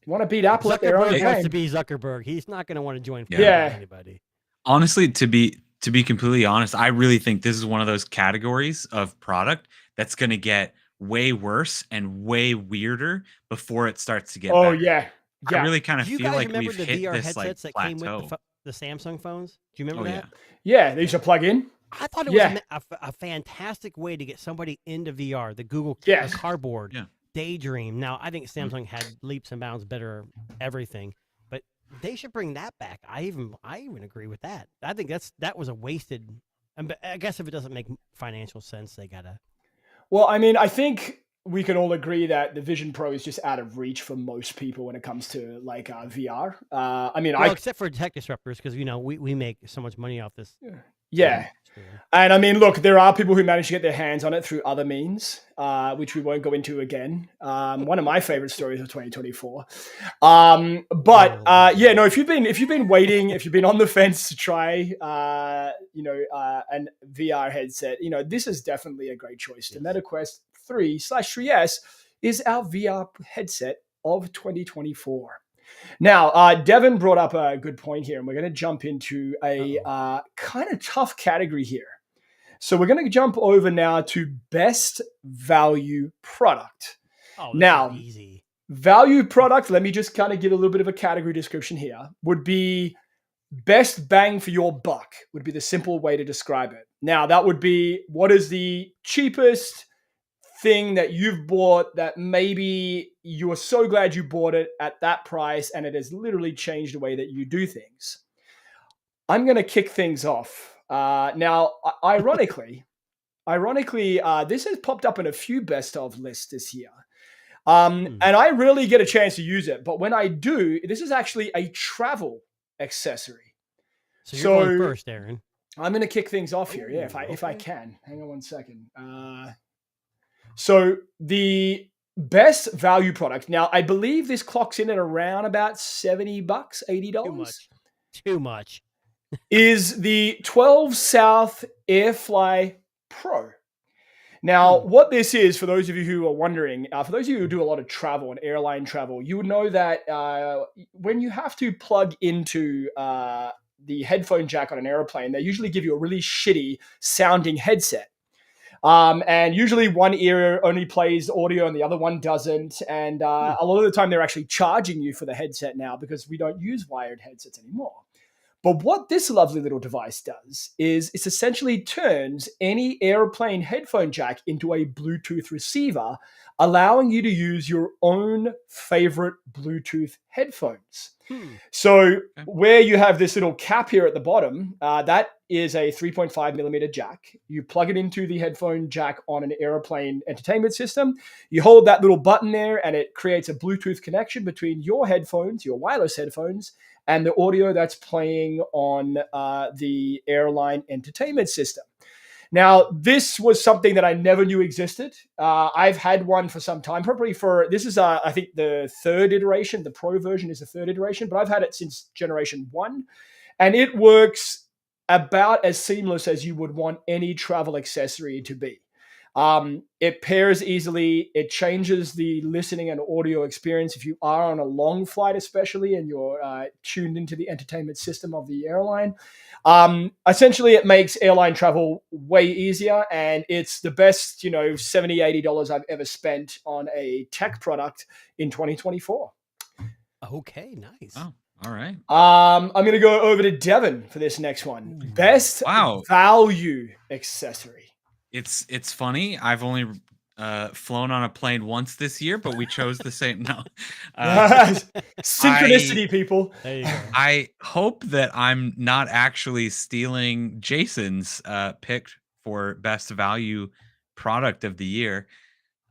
You want to beat Apple at their own game. Wants to be Zuckerberg. He's not going to want to join anybody. Honestly, to be completely honest, I really think this is one of those categories of product that's going to get way worse and way weirder before it starts to get better. Yeah. I really kind of feel like we've the hit VR this headsets like that came plateau. with the Samsung phones? Do you remember that? Yeah, they used to plug in. I thought it was a fantastic way to get somebody into VR. The Google Cardboard. Yeah. Daydream. Now, I think Samsung had leaps and bounds better everything, but they should bring that back. I even agree with that. I think that was a wasted. I guess if it doesn't make financial sense, they gotta. Well, I mean, I think we can all agree that the Vision Pro is just out of reach for most people when it comes to like VR. Except for tech disruptors, because we make so much money off this. Yeah. And I mean, look, there are people who manage to get their hands on it through other means, which we won't go into again. One of my favorite stories of 2024. If you've been waiting, if you've been on the fence to try, an VR headset, this is definitely a great choice. The MetaQuest 3/3S is our VR headset of 2024. Now, Devin brought up a good point here, and we're going to jump into a kind of tough category here. So we're going to jump over now to best value product. Oh, now, easy. Value product, let me just kind of give a little bit of a category description here, would be best bang for your buck, would be the simple way to describe it. Now, that would be what is the cheapest thing that you've bought that maybe you are so glad you bought it at that price and it has literally changed the way that you do things. I'm going to kick things off. Now, ironically, this has popped up in a few best of lists this year. And I rarely get a chance to use it. But when I do, this is actually a travel accessory. So you're going first, Aaron. I'm going to kick things off here. Yeah, if I can. Hang on one second. So the best value product. Now, I believe this clocks in at around about $70, $80. Too much. Is the 12 South Airfly Pro. Now, what this is, for those of you who are wondering, for those of you who do a lot of travel and airline travel, you would know that when you have to plug into the headphone jack on an airplane, they usually give you a really shitty sounding headset. And usually one ear only plays audio and the other one doesn't. And a lot of the time they're actually charging you for the headset now because we don't use wired headsets anymore. But what this lovely little device does is it essentially turns any airplane headphone jack into a Bluetooth receiver, allowing you to use your own favorite Bluetooth headphones. So where you have this little cap here at the bottom, that is a 3.5 millimeter jack. You plug it into the headphone jack on an airplane entertainment system. You hold that little button there and it creates a Bluetooth connection between your headphones, your wireless headphones, and the audio that's playing on the airline entertainment system. Now, this was something that I never knew existed. I've had one for some time, this is, I think, the third iteration. The Pro version is the third iteration, but I've had it since generation 1. And it works about as seamless as you would want any travel accessory to be. It pairs easily. It changes the listening and audio experience if you are on a long flight, especially, and you're tuned into the entertainment system of the airline. Essentially, it makes airline travel way easier, and it's the best, $70, $80 I've ever spent on a tech product in 2024. Okay, nice. Oh, all right. I'm going to go over to Devin for this next one. Best Wow. value accessory. It's funny. I've only flown on a plane once this year, but we chose the same. No, Synchronicity, people. There you go. I hope that I'm not actually stealing Jason's pick for best value product of the year.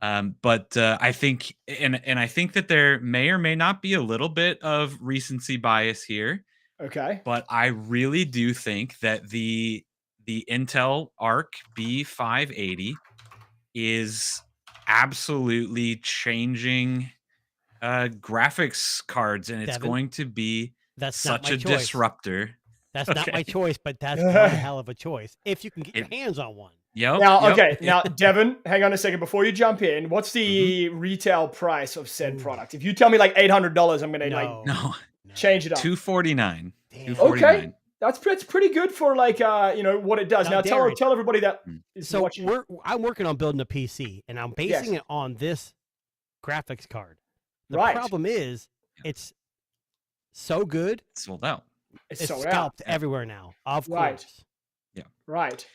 But I think, and I think that there may or may not be a little bit of recency bias here. Okay. But I really do think that the Intel Arc B580 is absolutely changing graphics cards, and it's Devin, going to be that's not such my a choice. disruptor. That's not my choice, but that's one hell of a choice if you can get your hands on one. Yep. Now, yep. okay. Now, Devin, hang on a second before you jump in. What's the retail price of said product? If you tell me like $800, I'm gonna No. change it up. $249. Okay, that's pretty good for like what it does. Now Darren, tell everybody that is so watching. I'm working on building a PC, and I'm basing it on this graphics card. The Right. problem is it's so good. Sold out. It's It's sold out. scalped everywhere now. Of Right. course. Right.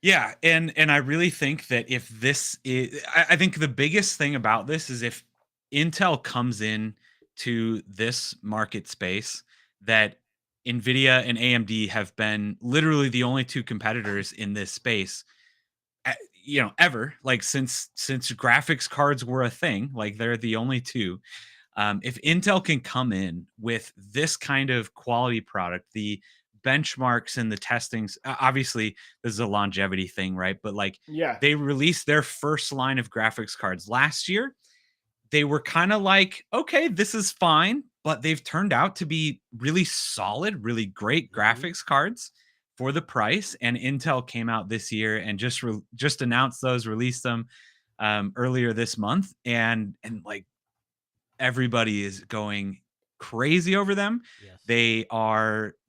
Yeah, and I really think that if this is, I think the biggest thing about this is if Intel comes in to this market space, that Nvidia and AMD have been literally the only two competitors in this space, ever, like since graphics cards were a thing. Like they're the only two. If Intel can come in with this kind of quality product, the benchmarks and the testings, obviously this is a longevity thing, right? But like, they released their first line of graphics cards last year. They were kind of like, okay, this is fine, but they've turned out to be really solid, really great graphics cards for the price. And Intel came out this year and just announced those, released them earlier this month, and like everybody is going crazy over them. Yes.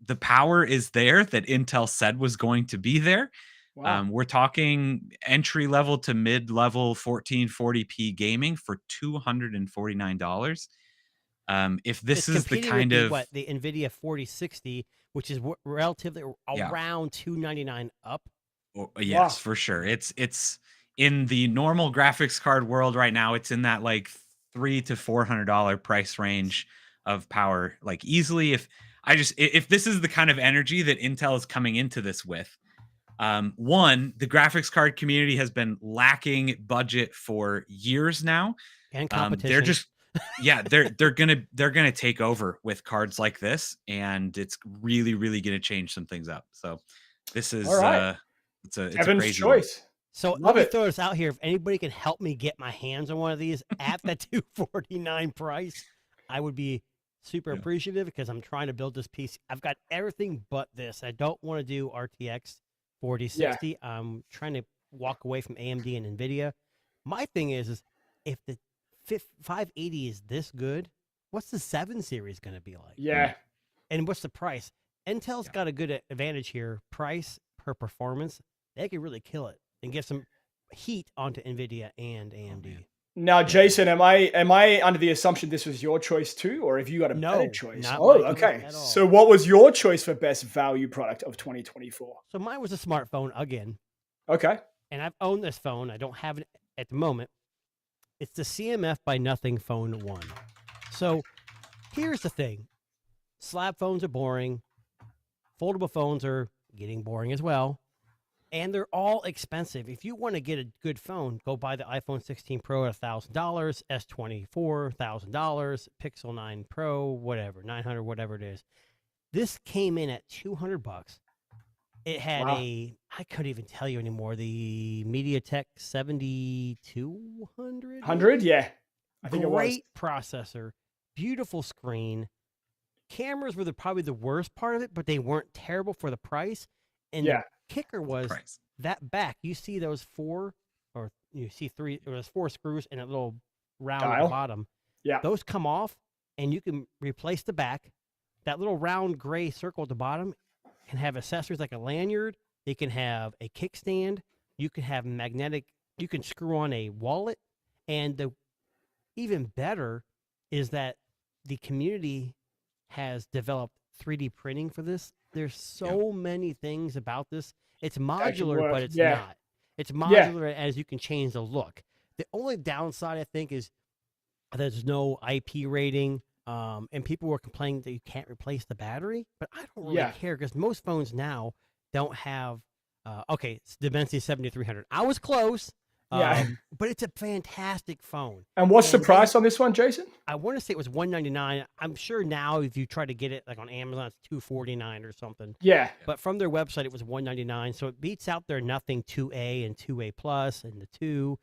The power is there that Intel said was going to be there. Wow. We're talking entry level to mid level 1440p gaming for $249. If this is the kind of the Nvidia 4060, which is relatively around $299 up. Yes, for sure. It's in the normal graphics card world right now. It's in that like $300 to $400 price range of power, like easily. If this is the kind of energy that Intel is coming into this with, one, the graphics card community has been lacking budget for years now, and competition. They're just they're gonna take over with cards like this, and it's really gonna change some things up. So this is it's a crazy choice one. So let me throw this out here. If anybody can help me get my hands on one of these at the $249 price, I would be super appreciative, because I'm trying to build this PC. I've got everything but this. I don't want to do RTX 4060. I'm trying to walk away from AMD and NVIDIA. My thing is if the 580 is this good, what's the 7 series going to be like? Yeah. And what's the price? Intel's got a good advantage here. Price per performance, they can really kill it and get some heat onto NVIDIA and AMD. Now, Jason, am I under the assumption this was your choice too, or have you got a better choice? Okay. So what was your choice for best value product of 2024? So mine was a smartphone again. Okay. And I've owned this phone. I don't have it at the moment. It's the CMF by Nothing Phone 1. So here's the thing. Slab phones are boring. Foldable phones are getting boring as well. And they're all expensive. If you want to get a good phone, go buy the iPhone 16 Pro at $1,000, S24 $1,000, Pixel 9 Pro, whatever, 900, whatever it is. This came in at $200. It had I couldn't even tell you anymore. The MediaTek 7200. 100, yeah. I think Great processor, beautiful screen. Cameras were probably the worst part of it, but they weren't terrible for the price. And the kicker was that back. You see those 4 or you see three, or there's 4 screws and a little round at Dial. the bottom. Yeah. Those come off, and you can replace the back. That little round gray circle at the bottom can have accessories like a lanyard. It can have a kickstand. You can have magnetic. You can screw on a wallet, and the even better is that the community has developed 3D printing for this. There's so many things about this. It's modular, work. but it's Yeah. not. It's modular as you can change the look. The only downside, I think, is there's no IP rating. And people were complaining that you can't replace the battery, but I don't really care because most phones now don't have. Okay, it's Dimensity 7300. I was close. Yeah. But it's a fantastic phone. And what's the price on this one, Jason? I want to say it was $199. I'm sure now if you try to get it like on Amazon, it's $249 or something. Yeah. But from their website, it was $199. So it beats out their Nothing 2A and 2A Plus and the 2.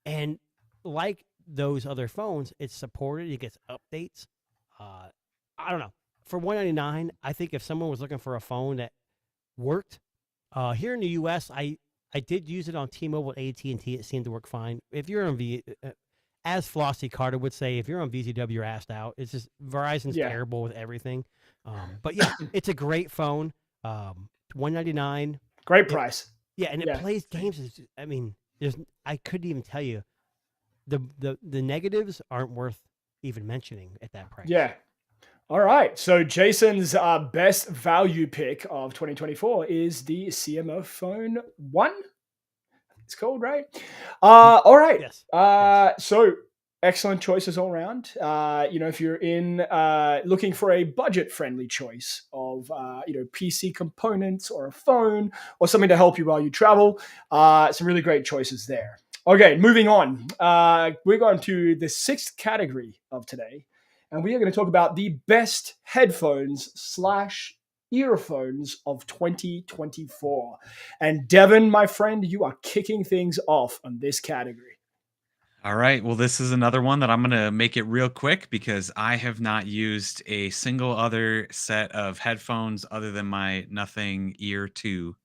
And like those other phones, it's supported. It gets updates. I don't know. For $199, I think if someone was looking for a phone that worked, here in the U.S., I did use it on T-Mobile, AT&T. It seemed to work fine. If you're on as Flossie Carter would say, if you're on VZW, you're asked out. It's just Verizon's terrible with everything. But yeah, it's a great phone. $199. Great price. And it plays games. I mean, I couldn't even tell you. The negatives aren't worth even mentioning at that price. Yeah. All right. So Jason's best value pick of 2024 is the CMO Phone 1. It's called, right? All right. Yes. So excellent choices all around. If you're looking for a budget-friendly choice of PC components or a phone or something to help you while you travel, some really great choices there. Okay, moving on. We're going to the 6th category of today, and we are going to talk about the best headphones/earphones of 2024. And Devin, my friend, you are kicking things off on this category. All right. Well, this is another one that I'm going to make it real quick because I have not used a single other set of headphones other than my Nothing Ear 2,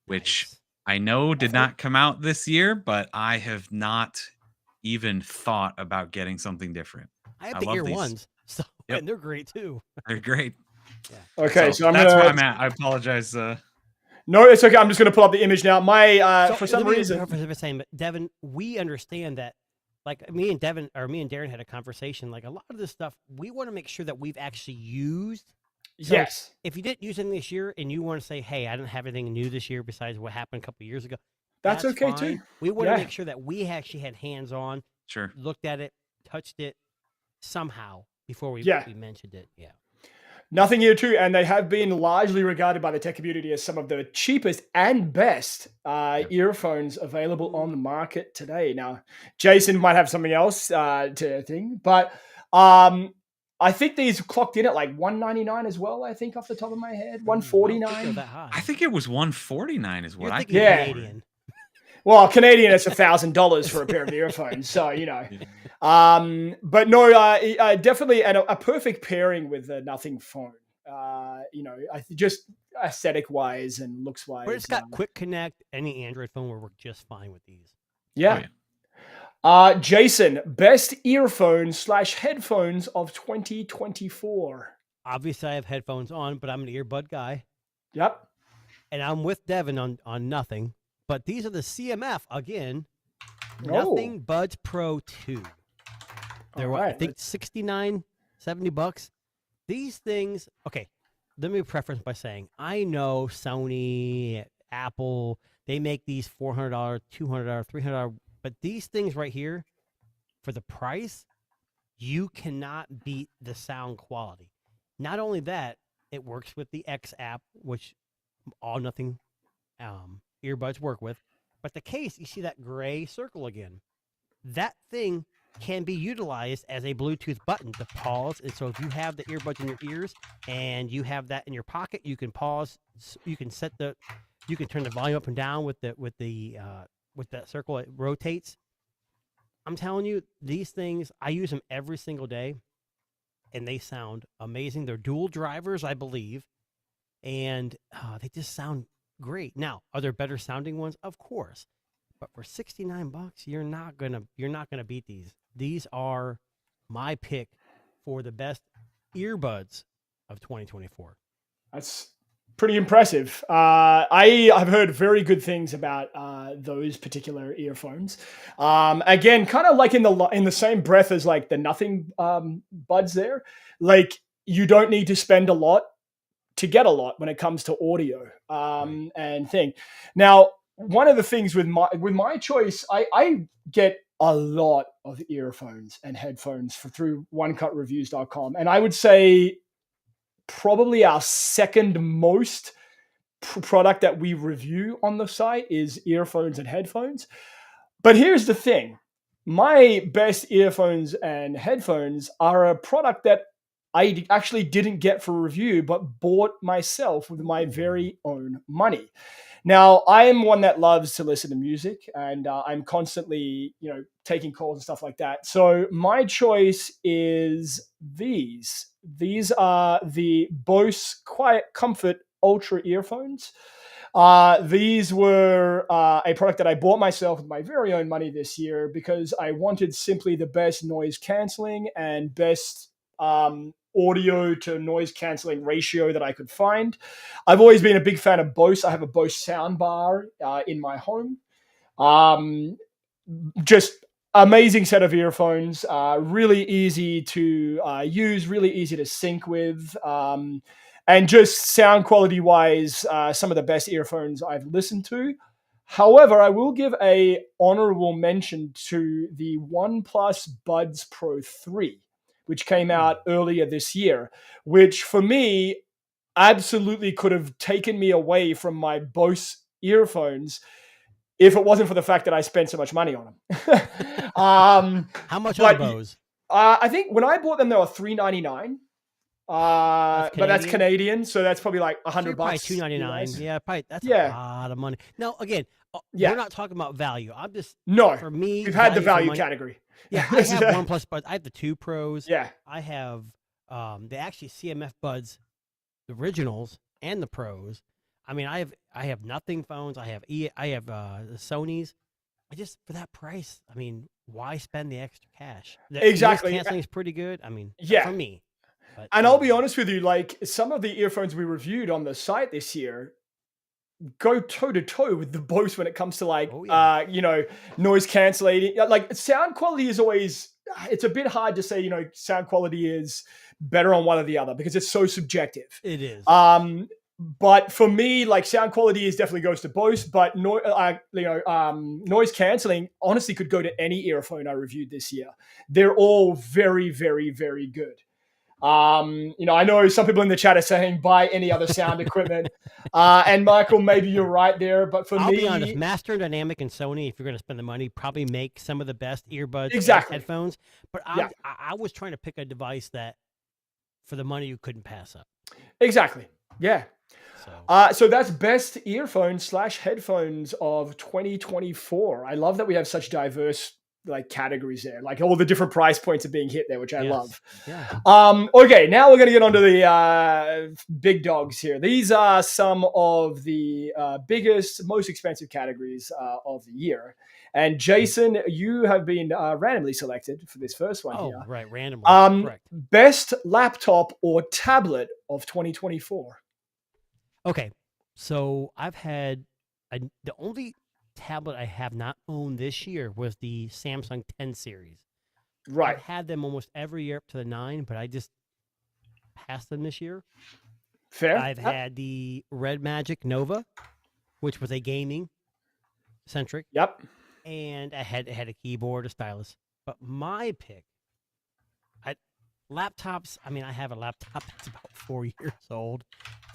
which I know did not come out this year, but I have not even thought about getting something different. I have the Ear these. Ones, so and they're great too. They're great. Yeah. Okay, so that's where I'm at. I apologize. No, it's okay. I'm just going to pull up the image now. For some reason, but Devin, we understand that. Like me and Darren had a conversation. Like a lot of this stuff, we want to make sure that we've actually used. So yes. If you didn't use anything this year and you want to say, "Hey, I didn't have anything new this year besides what happened a couple of years ago," that's okay fine. too. We want to make sure that we actually had hands on, sure, looked at it, touched it somehow before we mentioned it. Yeah. Nothing Ear 2, and they have been largely regarded by the tech community as some of the cheapest and best earphones available on the market today. Now, Jason might have something else to think, but I think these clocked in at like $199 as well. I think off the top of my head, $149. I think it was $149 is what I think. Canadian. Well, Canadian, it's $1,000 for a pair of earphones. So, but no, definitely a perfect pairing with the Nothing phone. Just aesthetic wise and looks wise. But it's got quick connect. Any Android phone will work just fine with these. Yeah. Jason, best earphones/headphones of 2024. Obviously, I have headphones on, but I'm an earbud guy. Yep. And I'm with Devin on Nothing. But these are the CMF again. Nothing Buds Pro 2. They're I think $69, $70. These things, okay, let me preface by saying I know Sony, Apple, they make these $400, $200, $300, but these things right here, for the price, you cannot beat the sound quality. Not only that, it works with the X app, which all Nothing earbuds work with, but the case, you see that gray circle again. That thing can be utilized as a Bluetooth button to pause. And so if you have the earbuds in your ears and you have that in your pocket, you can pause. You can turn the volume up and down with that circle. It rotates. I'm telling you, these things, I use them every single day, and they sound amazing. They're dual drivers, I believe, and they just sound great. Now, are there better sounding ones? Of course. But for $69, you're not gonna beat these. These are my pick for the best earbuds of 2024. That's pretty impressive. I have heard very good things about those particular earphones. Again, kind of like in the same breath as like the Nothing buds there. Like you don't need to spend a lot to get a lot when it comes to audio and thing. Now, one of the things with my choice, I get a lot of earphones and headphones through onecutReviews.com, and I would say probably our second most product that we review on the site is earphones and headphones. But here's the thing. My best earphones and headphones are a product that I actually didn't get for review, but bought myself with my very own money. Now, I am one that loves to listen to music, and I'm constantly, taking calls and stuff like that. So my choice is these. These are the Bose Quiet Comfort Ultra earphones. These were a product that I bought myself with my very own money this year because I wanted simply the best noise canceling and best audio to noise canceling ratio that I could find. I've always been a big fan of Bose. I have a Bose soundbar in my home. Just amazing set of earphones, really easy to use, really easy to sync with. And just sound quality wise, some of the best earphones I've listened to. However, I will give a honorable mention to the OnePlus Buds Pro 3, which came out earlier this year, which for me absolutely could have taken me away from my Bose earphones if it wasn't for the fact that I spent so much money on them. How much are Bose? I think when I bought them, they were $399. But that's Canadian, so that's probably like $100. Probably $299. Yeah, probably that's a lot of money. Now, again, we're not talking about value. I'm just for me. We've had the value category. Yeah, I have OnePlus Buds. I have the 2 Pros. Yeah, I have the actually CMF Buds, the originals and the Pros. I mean, I have Nothing phones. I have the Sony's. I just for that price. I mean, why spend the extra cash? Exactly. Canceling is pretty good. I mean, for me. But, and I'll be honest with you, like some of the earphones we reviewed on the site this year go toe to toe with the Bose when it comes to like, noise cancellating. Like sound quality is always, it's a bit hard to say, sound quality is better on one or the other because it's so subjective. It is. But for me, like sound quality is definitely goes to Bose, but noise canceling honestly could go to any earphone I reviewed this year. They're all very, very, very good. I know some people in the chat are saying buy any other sound equipment. And Michael, maybe you're right there, but I'll be honest, Master Dynamic and Sony, if you're going to spend the money, probably make some of the best earbuds and headphones. But I was trying to pick a device that for the money you couldn't pass up. Exactly. Yeah. So that's best earphones / headphones of 2024. I love that we have such diverse like categories there, like all the different price points are being hit there, which I love. Yeah. Okay, now we're going to get onto the big dogs here. These are some of the biggest, most expensive categories of the year. And Jason, you have been randomly selected for this first one here. Right, randomly. Correct. Best laptop or tablet of 2024. Okay, so I've had the only tablet I have not owned this year was the Samsung 10 series. Right. I've had them almost every year up to the 9, but I just passed them this year. Fair. I've had the Red Magic Nova, which was a gaming centric. Yep. And I had a keyboard, a stylus. But my pick, laptops. I mean, I have a laptop that's about 4 years old.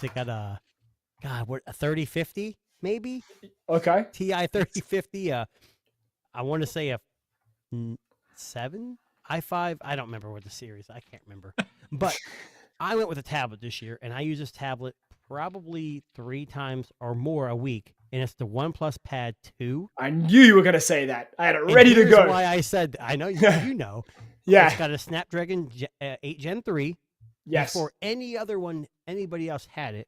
It's got a 3050 maybe. Okay. TI 3050. I want to say a 7 i5. I don't remember what the series. I can't remember. But I went with a tablet this year, and I use this tablet probably 3 times or more a week, and it's the OnePlus Pad 2. I knew you were going to say that. I had it ready to go. Here's why I said, I know you know. Yeah. It's got a Snapdragon 8 Gen 3. Yes. Before anybody else had it.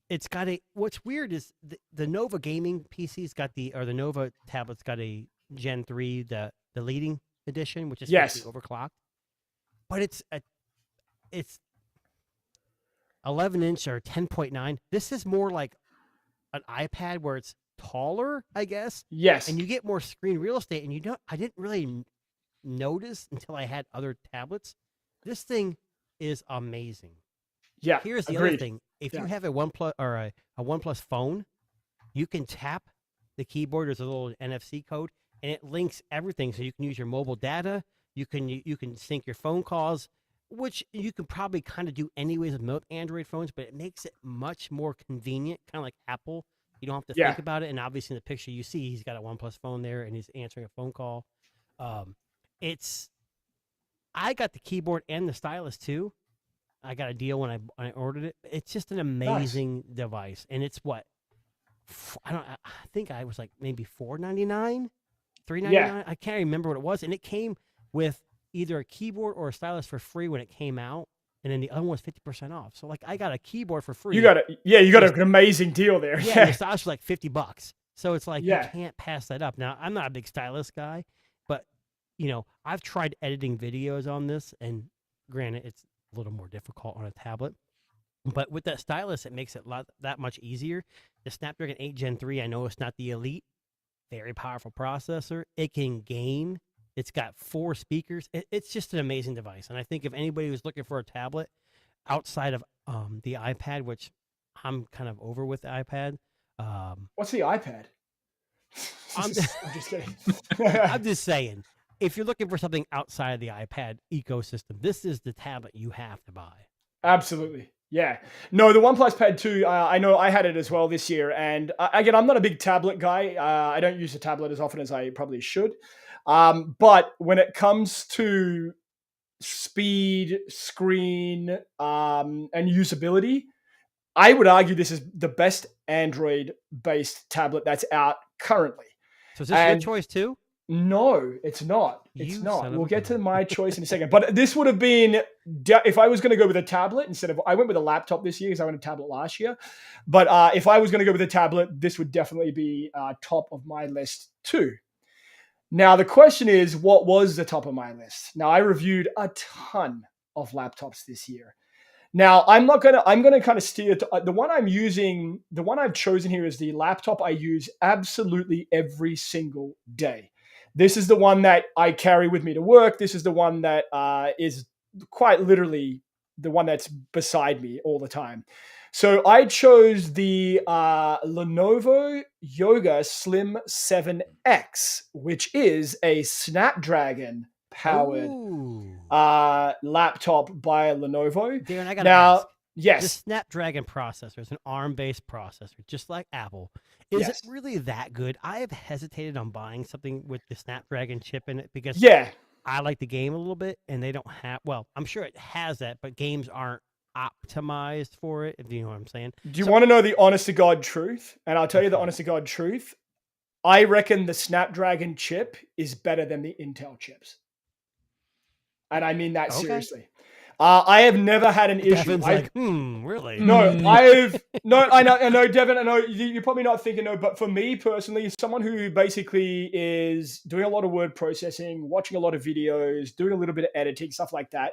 it's got a. What's weird is the Nova gaming PC's got the Nova tablet's got a Gen 3, the leading edition, which is Yes. overclocked, but it's 11-inch or 10.9. This is more like an iPad where it's taller, I guess. Yes. And you get more screen real estate. And I didn't really notice until I had other tablets. This thing is amazing. Yeah. Here's the agreed. other thing: if you have a OnePlus or a OnePlus phone, you can tap the keyboard. There's a little NFC code, and it links everything. So you can use your mobile data. You can sync your phone calls, which you can probably kind of do anyways with most Android phones, but it makes it much more convenient, kind of like Apple. You don't have to think about it. And obviously, in the picture you see, he's got a OnePlus phone there, and he's answering a phone call. I got the keyboard and the stylus too. I got a deal when I ordered it. It's just an amazing device, and it's what I think I was like maybe $4.99, $3.99. I can't remember what it was, and it came with either a keyboard or a stylus for free when it came out, and then the other one was 50% off. So like I got a keyboard for free. You got an amazing deal there. Yeah, and the stylus was like $50. So it's like you Yeah. can't pass that up. Now I'm not a big stylus guy, but I've tried editing videos on this, and granted, it's a little more difficult on a tablet. But with that stylus, it makes it that much easier. The Snapdragon 8 Gen 3, I know it's not the elite, very powerful processor. It can game. It's got 4 speakers. It's just an amazing device. And I think if anybody was looking for a tablet outside of the iPad, which I'm kind of over with the iPad. What's the iPad? I'm just kidding. I'm just saying, if you're looking for something outside of the iPad ecosystem, this is the tablet you have to buy. Absolutely. Yeah. No, the OnePlus Pad 2, I know I had it as well this year. And again, I'm not a big tablet guy. I don't use a tablet as often as I probably should. But when it comes to speed, screen, and usability, I would argue this is the best Android-based tablet that's out currently. So is this your choice too? No, it's not. It's You not. son of We'll a get to gun. my choice in a second. But this would have been, if I was going to go with a tablet instead of, I went with a laptop this year because I went a tablet last year. But if I was going to go with a tablet, this would definitely be top of my list too. Now, the question is, what was the top of my list? Now, I reviewed a ton of laptops this year. Now, I'm going to kind of steer to the one I'm using. The one I've chosen here is the laptop I use absolutely every single day. This is the one that I carry with me to work. This is the one that is quite literally the one that's beside me all the time. So I chose the Lenovo Yoga Slim 7X, which is a Snapdragon powered laptop by Lenovo. Darren, I got to ask. Yes. The Snapdragon processor is an ARM-based processor, just like Apple. Is it really that good? I have hesitated on buying something with the Snapdragon chip in it because I like the game a little bit, and they don't have. Well, I'm sure it has that, but games aren't optimized for it. If you know what I'm saying. Do you want to know the honest to God truth? And I'll tell you the honest to God truth. I reckon the Snapdragon chip is better than the Intel chips, and I mean that seriously. I have never had an issue. Devin's like, really? No, I know, Devin. I know you're probably not thinking no, but for me personally, someone who basically is doing a lot of word processing, watching a lot of videos, doing a little bit of editing, stuff like that.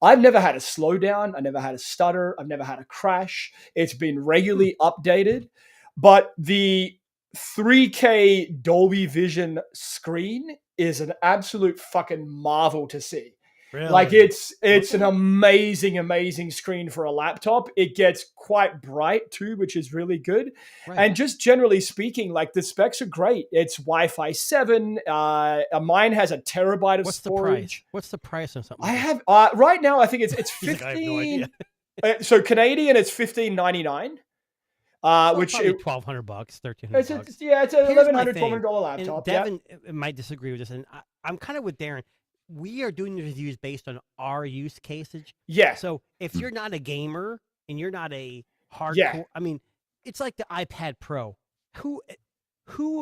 I've never had a slowdown. I never had a stutter. I've never had a crash. It's been regularly updated, but the 3K Dolby Vision screen is an absolute fucking marvel to see. Really? Like it's an amazing screen for a laptop. It gets quite bright too, which is really good. Right. And just generally speaking, like the specs are great. It's Wi-Fi 7. Mine has a terabyte of storage. What's the price on something? I have right now. I think it's 15. Like, I have no idea. So Canadian, it's $15.99. Which $1,200, $1,300. It's a $1,100 laptop. And Devin might disagree with this, and I'm kind of with Darren. We are doing the reviews based on our use cases. Yeah. So if you're not a gamer and you're not a hardcore, I mean, it's like the iPad Pro. Who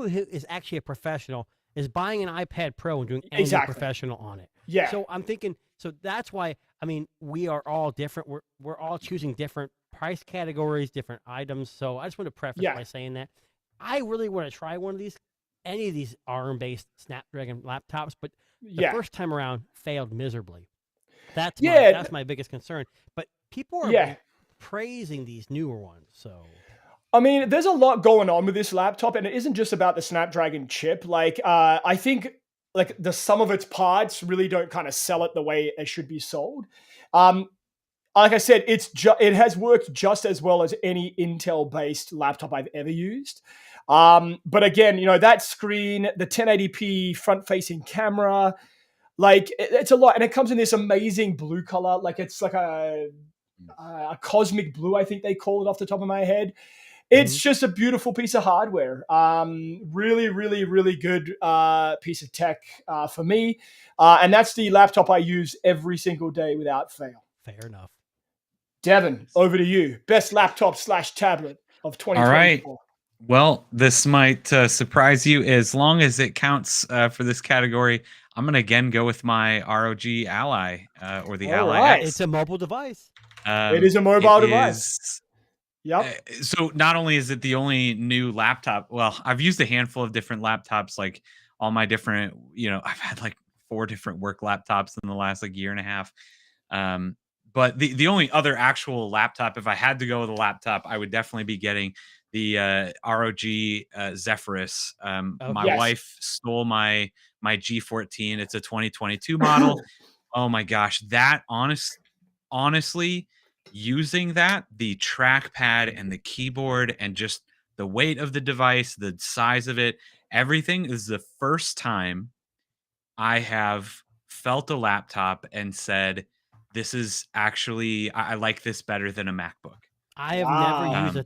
is actually a professional is buying an iPad Pro and doing anything professional on it. Yeah. So I'm thinking, so that's why I mean, we are all different. We're all choosing different price categories, different items. So I just want to preface Yeah. by saying that I really want to try one of these, any of these ARM-based Snapdragon laptops, but the Yeah. first time around failed miserably. That's Yeah. my biggest concern. But people are Yeah. praising these newer ones. So I mean, there's a lot going on with this laptop, and it isn't just about the Snapdragon chip. Like, I think like the sum of its parts really don't kind of sell it the way it should be sold. Like I said, it has worked just as well as any Intel-based laptop I've ever used. But again, that screen, the 1080p front-facing camera, like it's a lot, and it comes in this amazing blue color. Like it's like a cosmic blue, I think they call it off the top of my head. It's just a beautiful piece of hardware. Really, really, really good piece of tech for me. And that's the laptop I use every single day without fail. fair enough. Devin, over to you. Best laptop / tablet of 2024. All right. Well, this might surprise you. As long as it counts for this category, I'm going to again go with my ROG Ally or the All Ally right. X. It's a mobile device. It is a mobile it device. is- Yep. So not only is it the only new laptop, well, I've used a handful of different laptops, like all my different, I've had like 4 different work laptops in the last like year and a half. But the only other actual laptop, if I had to go with a laptop, I would definitely be getting the ROG Zephyrus. My Yes. wife stole my G14. It's a 2022 model. Oh my gosh, that honestly, using that, the trackpad and the keyboard and just the weight of the device, the size of it, everything is the first time I have felt a laptop and said, this is actually, I like this better than a MacBook. I have never Wow. used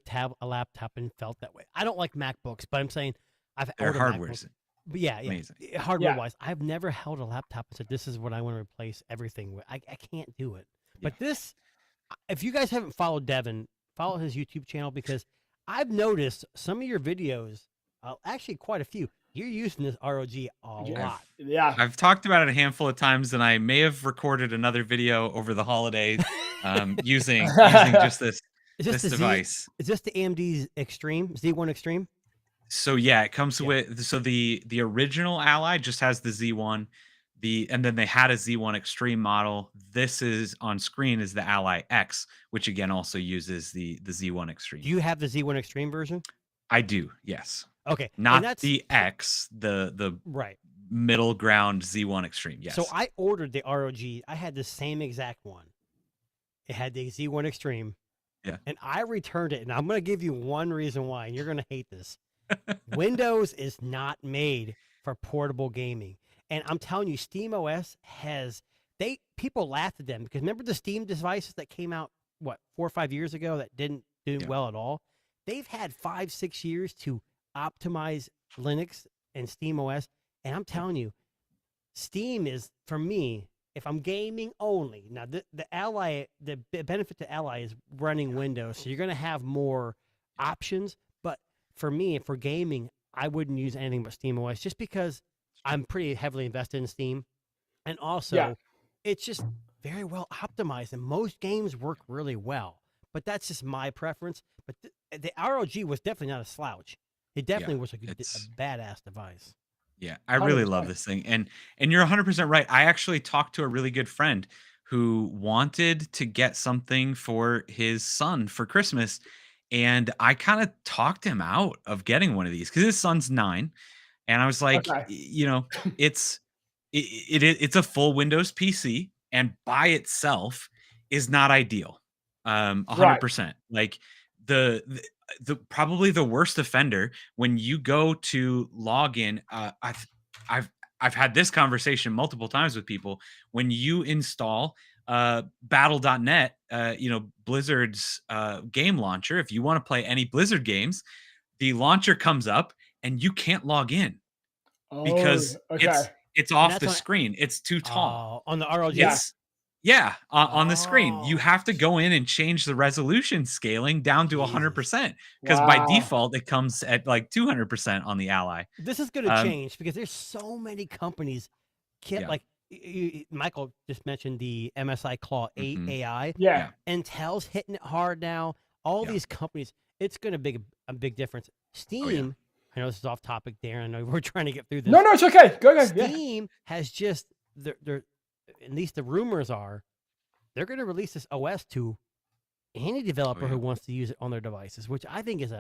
a laptop and felt that way. I don't like MacBooks, but I'm saying I've Their ordered hardware's MacBooks. But yeah, amazing. hardware wise, I've never held a laptop and said, this is what I want to replace everything with. I can't do it. But this, if you guys haven't followed Devin, follow his YouTube channel, because I've noticed some of your videos, actually quite a few, you're using this ROG a lot. Yeah. I've talked about it a handful of times, and I may have recorded another video over the holidays using just this device. Is this the AMD's Extreme, Z1 Extreme? So yeah, it comes with the original Ally just has the Z1, and then they had a Z1 Extreme model. This is on screen is the Ally X, which again also uses the Z1 Extreme. Do you have the Z1 Extreme version? I do, yes. Okay, not the X, the right middle ground Z1 Extreme. Yes. So I ordered the ROG. I had the same exact one. It had the Z1 Extreme. Yeah. And I returned it, and I'm going to give you one reason why, and you're going to hate this. Windows is not made for portable gaming. And I'm telling you, SteamOS people laughed at them, because remember the Steam devices that came out, 4 or 5 years ago that didn't do well at all? They've had 5-6 years to optimize Linux and SteamOS. And I'm telling you, Steam is, for me, if I'm gaming only. Now, the Ally, the benefit to Ally is running Windows, so you're going to have more options. But for me, for gaming, I wouldn't use anything but SteamOS, just because I'm pretty heavily invested in Steam. And also, it's just very well optimized, and most games work really well. But that's just my preference. But the ROG was definitely not a slouch. It definitely was a badass device. Yeah, I really love this thing. And you're 100% right. I actually talked to a really good friend who wanted to get something for his son for Christmas, and I kind of talked him out of getting one of these because his son's 9, and I was like, it's a full Windows PC, and by itself is not ideal. 100%. Like the probably the worst offender when you go to log in. I've had this conversation multiple times with people. When you install battle.net, Blizzard's game launcher, if you want to play any Blizzard games, the launcher comes up and you can't log in because it's off the screen. It's too tall. On the ROG. On the screen. You have to go in and change the resolution scaling down to 100%, because by default it comes at like 200% on the Ally. This is going to change, because there's so many companies like Michael just mentioned the MSI Claw 8 Mhm. AI. Yeah. Intel's hitting it hard now. All Yeah. these companies, it's going to be a big difference. Steam, I know this is off topic, Darren. I know we're trying to get through this. No, it's okay. Go. Yeah. Steam has just, they're, at least the rumors are, they're going to release this OS to any developer who wants to use it on their devices, which I think is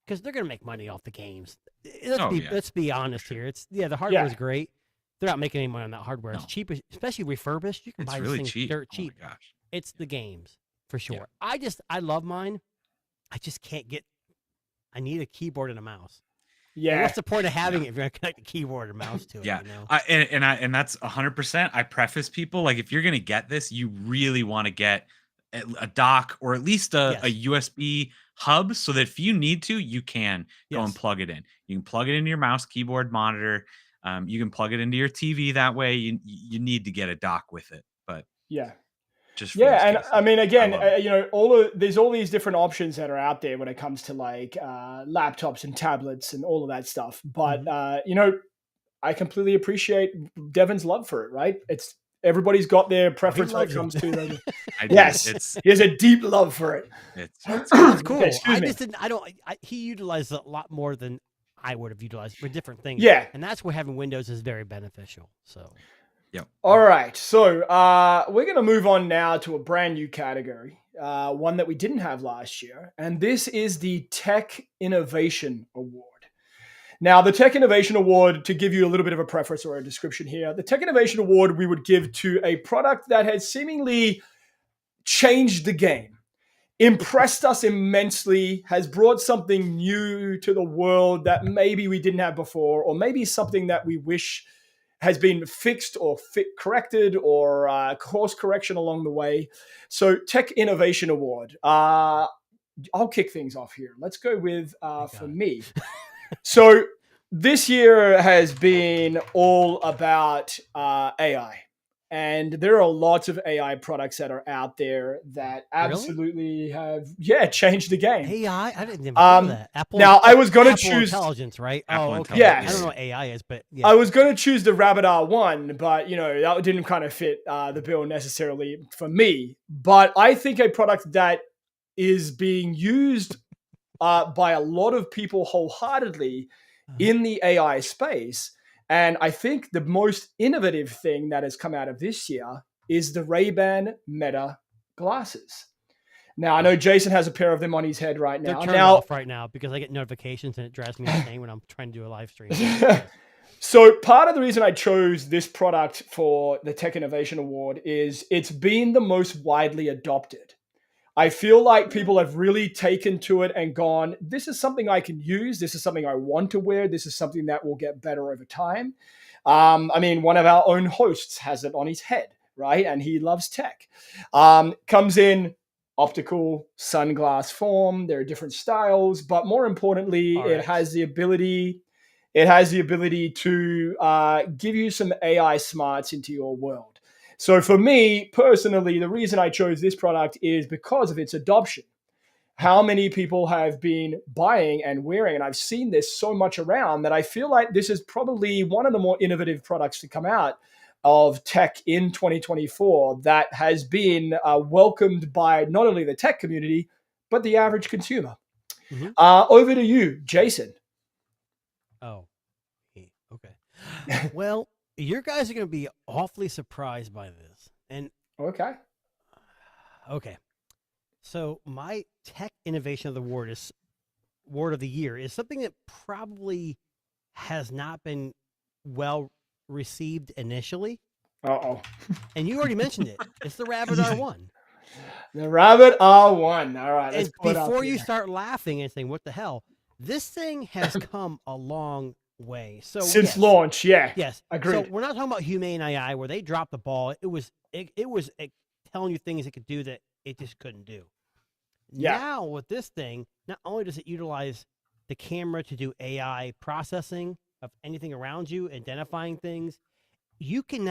because they're going to make money off the games. Let's be honest here. It's the hardware is great. They're not making any money on that hardware. It's cheap, especially refurbished. You can buy really these things cheap. dirt Oh cheap. my gosh. It's the games for sure. Yeah. I love mine. I just can't get. I need a keyboard and a mouse. Yeah. And what's the point of having it if you're going to connect a keyboard and mouse to it? Yeah. You know? And that's 100%. I preface people, like, if you're going to get this, you really want to get a dock or at least a USB hub so that if you need to, you can go and plug it in. You can plug it into your mouse, keyboard, monitor. You can plug it into your TV that way. You need to get a dock with it. But just for and cases. I mean, again, there's all these different options that are out there when it comes to like laptops and tablets and all of that stuff. But I completely appreciate Devin's love for it. Right? It's everybody's got their preference when it comes to them. Yes, he has a deep love for it. It's cool. Okay, excuse me. Just didn't. He utilizes it a lot more than I would have utilized for different things. Yeah, and that's where having Windows is very beneficial. So. Yep. All right, so we're going to move on now to a brand new category, one that we didn't have last year, and this is the Tech Innovation Award. Now, the Tech Innovation Award, to give you a little bit of a preface or a description here, the Tech Innovation Award we would give to a product that has seemingly changed the game, impressed us immensely, has brought something new to the world that maybe we didn't have before, or maybe something that we wish has been fixed or corrected or course correction along the way. So Tech Innovation Award. I'll kick things off here. Let's go with, for me. So this year has been all about AI. And there are lots of AI products that are out there that absolutely have, changed the game. AI? I didn't even know that. I was going to choose intelligence, right? Apple okay. Yes. I don't know what AI is, but I was going to choose the Rabbit R1, but that didn't kind of fit the bill necessarily for me. But I think a product that is being used by a lot of people wholeheartedly in the AI space. And I think the most innovative thing that has come out of this year is the Ray-Ban Meta glasses. Now, I know Jason has a pair of them on his head right now. They're turned off right now because I get notifications and it drives me insane when I'm trying to do a live stream. So part of the reason I chose this product for the Tech Innovation Award is it's been the most widely adopted. I feel like people have really taken to it and gone, this is something I can use. This is something I want to wear. This is something that will get better over time. I mean, one of our own hosts has it on his head, right? And he loves tech. Comes in optical sunglass form. There are different styles, but more importantly, it has the ability to give you some AI smarts into your world. So for me personally, the reason I chose this product is because of its adoption. How many people have been buying and wearing, and I've seen this so much around that I feel like this is probably one of the more innovative products to come out of tech in 2024 that has been welcomed by not only the tech community, but the average consumer. Mm-hmm. Over to you, Jason. Oh, okay. Well, you guys are going to be awfully surprised by this. And okay. So my Tech Innovation of the Award of the Year is something that probably has not been well received initially. Uh-oh. And you already mentioned it. It's the Rabbit R1. The Rabbit R1. All right. And before you start laughing and saying, what the hell? This thing has come a long way. So since launch, yes, agreed. So we're not talking about Humane AI where they dropped the ball. It was telling you things it could do that it just couldn't do. Yeah. Now with this thing, not only does it utilize the camera to do AI processing of anything around you, identifying things, you can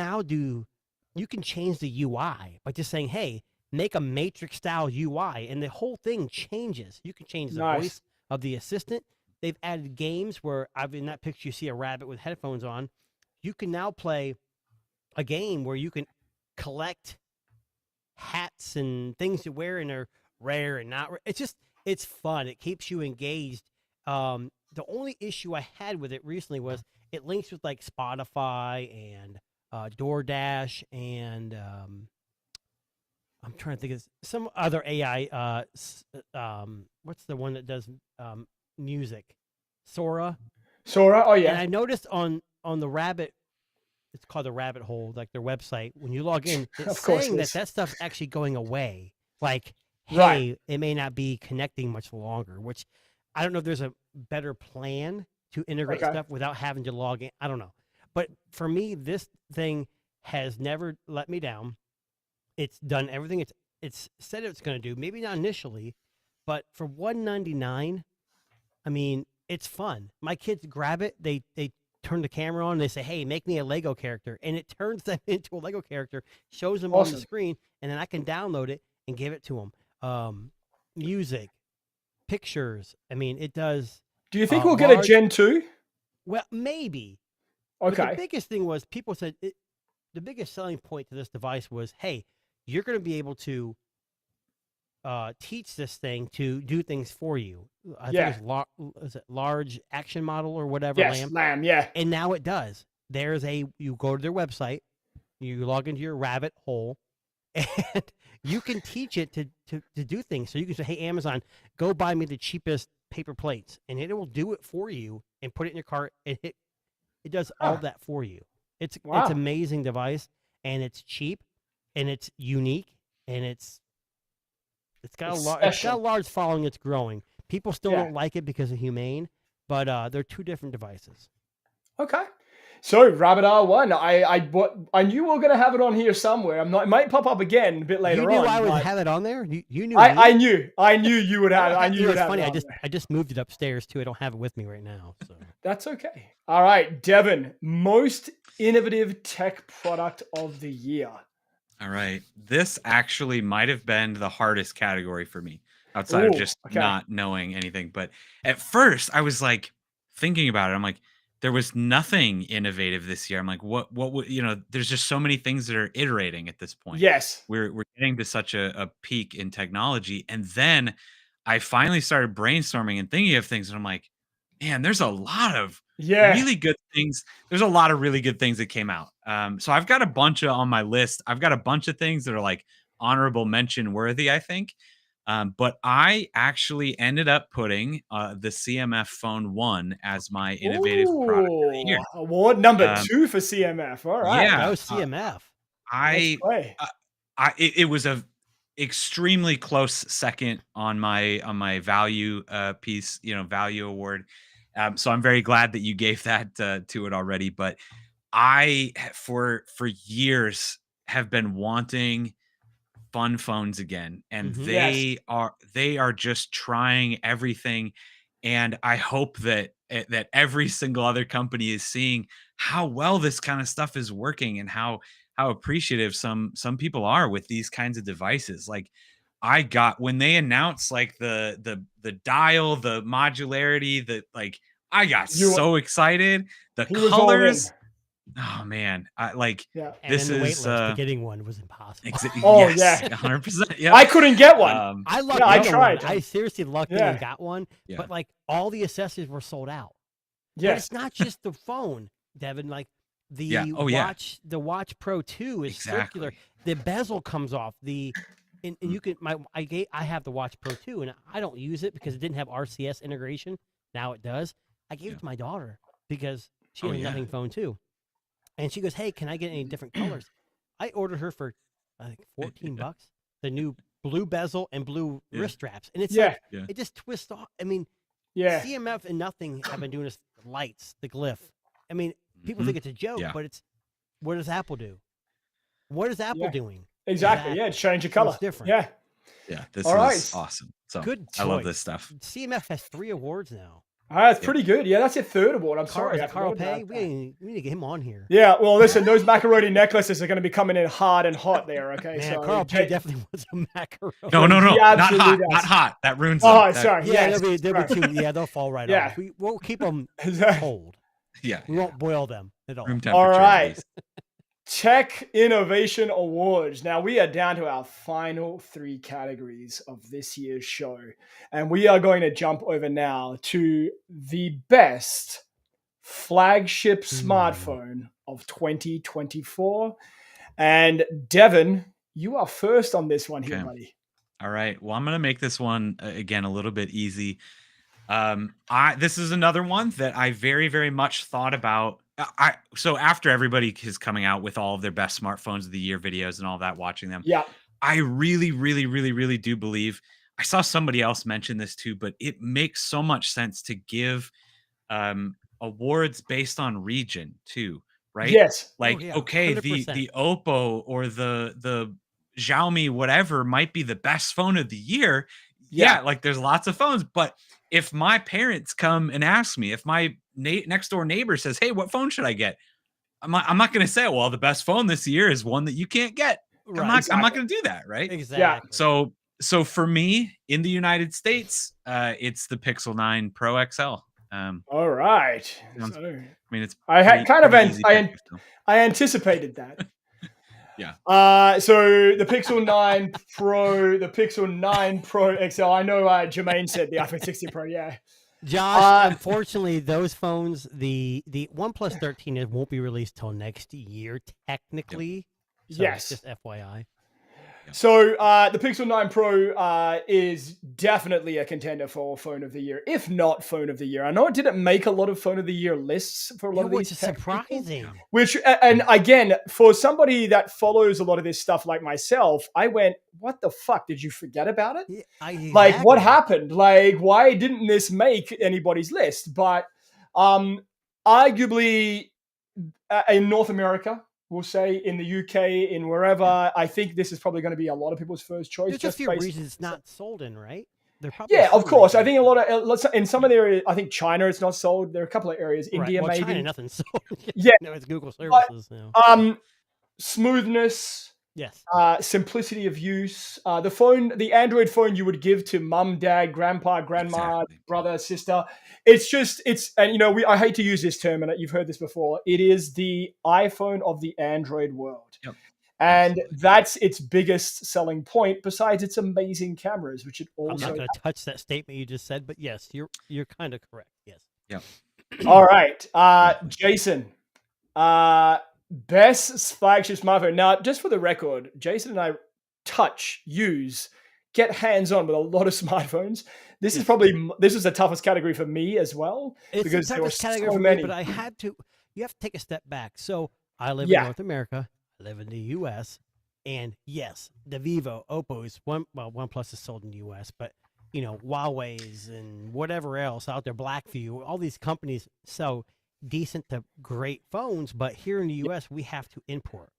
change the UI by just saying, hey, make a matrix style UI, and the whole thing changes. You can change the voice of the assistant. They've added games where in that picture you see a rabbit with headphones on. You can now play a game where you can collect hats and things to wear, and they're rare and not rare. It's fun. It keeps you engaged. The only issue I had with it recently was it links with like Spotify and DoorDash and I'm trying to think of some other AI. What's the one that does music? Sora. Sora. Oh And yeah. I noticed on the Rabbit, it's called the Rabbit Hole, like their website. When you log in, it's Of course saying it that is. that stuff's actually going away. Like, hey, Right. it may not be connecting much longer. Which I don't know if there's a better plan to integrate Okay. stuff without having to log in. I don't know. But for me, this thing has never let me down. It's done everything it's said it's going to do. Maybe not initially, but for $1.99, I mean, it's fun. My kids grab it. They turn the camera on. And they say, "Hey, make me a Lego character," and it turns them into a Lego character, shows them on the Awesome. screen, and then I can download it and give it to them. Music, pictures. I mean, it does. Do you think we'll get a large- Gen 2? Well, maybe. But the Okay. biggest thing was people said the biggest selling point to this device was, hey, you're going to be able to teach this thing to do things for you. I Yeah. think it's is it large action model or whatever, Yes, Lamb. Lamb. Yeah. And now it does. You go to their website, you log into your rabbit hole, and you can teach it to do things. So you can say, hey, Amazon, go buy me the cheapest paper plates, and it will do it for you and put it in your cart, and it does all Huh. that for you. It's Wow. amazing device, and it's cheap, and it's unique, and it's got It's it's got a special. large following. It's growing. People still Yeah. don't like it because of Humane, but they're two different devices. Okay. So Rabbit R1, I knew we were gonna have it on here somewhere. It might pop up again a bit later You knew on. I would but have it on there. You knew. I me? I knew you would have. I You knew know, you would it's have. funny. It I on just there. moved it upstairs too. I don't have it with me right now. So That's okay. All right, Devin, most innovative tech product of the year. All right. This actually might have been the hardest category for me outside of Ooh, just okay. not knowing anything. But at first, I was like thinking about it. I'm like, there was nothing innovative this year. I'm like, what would, there's just so many things that are iterating at this point. Yes. We're getting to such a peak in technology. And then I finally started brainstorming and thinking of things. And I'm like, man, there's a lot of Yeah. really good things. There's a lot of really good things that came out. So I've got a bunch on my list. I've got a bunch of things that are like honorable mention worthy, I think. But I actually ended up putting the CMF Phone 1 as my innovative product of the year. Ooh, award number Um, 2 for CMF. All right. yeah, that was CMF. Let's play. it was a extremely close second on my value piece, value award. So I'm very glad that you gave that to it already. But for years have been wanting fun phones again, and Mhm. Yes. they are just trying everything. And I hope that that every single other company is seeing how well this kind of stuff is working and how appreciative some people are with these kinds of devices. Like I got when they announced like the dial, the modularity, I got You- so excited. The He was all in. colors, oh man, I like Yeah. And this then the wait is list to getting one was impossible. Oh, yes, yeah. 100%. Yeah, I couldn't get one. I lucked Yeah, I into tried. one. I seriously lucked in Yeah. and got one. Yeah. But like all the accessories were sold out. But Yes. it's not just the phone, Devin. Like the Yeah. Oh, yeah. the Watch Pro 2 is circular. Exactly. The bezel comes off. And you can I have the Watch Pro 2 and I don't use it because it didn't have RCS integration. Now it does. I gave Yeah. it to my daughter because she Oh, has a yeah. nothing phone too. And she goes, "Hey, can I get any different colors?" I ordered her for I think $14. The new blue bezel and blue Yeah. wrist straps. And it's Yeah. like Yeah. it just twists off. I mean, Yeah. CMF and nothing have been doing this lights, the glyph. I mean, people Mhm. think it's a joke, Yeah. but it's what does Apple do? What is Apple Yeah. doing? Exactly. Yeah. Change the So color. it's different. Yeah. Yeah, this All right. is awesome. So Good I love choice. this stuff. CMF has 3 awards now. That's pretty good. Yeah, that's your third award. I'm Carl, sorry. is I it Carl forgot about Pay? that. We need to get him on here. Yeah, well, listen, those macaroni necklaces are going to be coming in hard and hot there, okay? Man, so Carl Pay take- definitely wants a macaroni. No, He not absolutely hot, does. not hot. That ruins Oh, them. That- sorry. Yeah, yes, they'll be sorry. too. Yeah, they'll fall right Yeah. off. We'll keep them Exactly. cold. Yeah, We won't boil them at all. room temperature. All at right. least. Tech Innovation Awards. Now we are down to our final 3 categories of this year's show. And we are going to jump over now to the best flagship smartphone of 2024. And Devin, you are first on this one here, Okay. buddy. All right. Well, I'm going to make this one again a little bit easy. This is another one that I very, very much thought about. So after everybody is coming out with all of their best smartphones of the year videos and all that, watching them, Yeah. I really, really, really, really do believe. I saw somebody else mention this too, but it makes so much sense to give awards based on region too, right? Yes. Like, yeah, okay, 100%. the Oppo or the Xiaomi, whatever, might be the best phone of the year. Yeah, like there's lots of phones, but if my parents come and ask me, if my next door neighbor says, "Hey, what phone should I get?" I'm not going to say, "Well, the best phone this year is one that you can't get." Right. I'm not going to do that, right? Exactly. So for me in the United States, it's the Pixel 9 Pro XL. All right. Sounds- So, I mean, it's I had kind of pretty easy pick, so. I anticipated that. Yeah. So the Pixel 9 Pro, the Pixel 9 Pro XL. I know Jermaine said the iPhone 16 Pro. Yeah. Josh, unfortunately, those phones, the OnePlus 13, it won't be released till next year, technically. So Yes. Just FYI. So the Pixel 9 Pro is definitely a contender for Phone of the Year, if not Phone of the Year. I know it didn't make a lot of Phone of the Year lists for a lot of Which these. is tech people, surprising. which, and again, for somebody that follows a lot of this stuff like myself, I went, "What the fuck? Did you forget about it? Yeah, Like, what exactly. happened? Like, why didn't this make anybody's list?" But arguably, in North America, we'll say in the UK, in wherever, I think this is probably going to be a lot of people's first choice. There's just a few based- reasons it's not sold in, right? They're probably Yeah, of some course. I reasons. think a lot of in some of the areas, I think China it's not sold. There are a couple of areas, Right. India Well, maybe. China, nothing's sold. Yeah. No, it's Google services. Smoothness, Yes. simplicity of use. The Android phone you would give to mum, dad, grandpa, grandma, Exactly. brother, sister. And I hate to use this term, and you've heard this before. It is the iPhone of the Android world. Yep. And Absolutely. that's its biggest selling point, besides its amazing cameras, which it I'm also. not going to touch that statement you just said, but yes, you're kind of correct. Yes. Yep. All right, Jason, best flagship smartphone. Now, just for the record, Jason and I get hands-on with a lot of smartphones. This is the toughest category for me as well. It's because the there were toughest category so for many. me, but you have to take a step back. So I live Yeah. in North America, I live in the U.S., and yes, the Vivo, Oppo's, OnePlus is sold in the U.S., but Huawei's and whatever else out there, Blackview, all these companies sell decent to great phones, but here in the U.S. we have to import.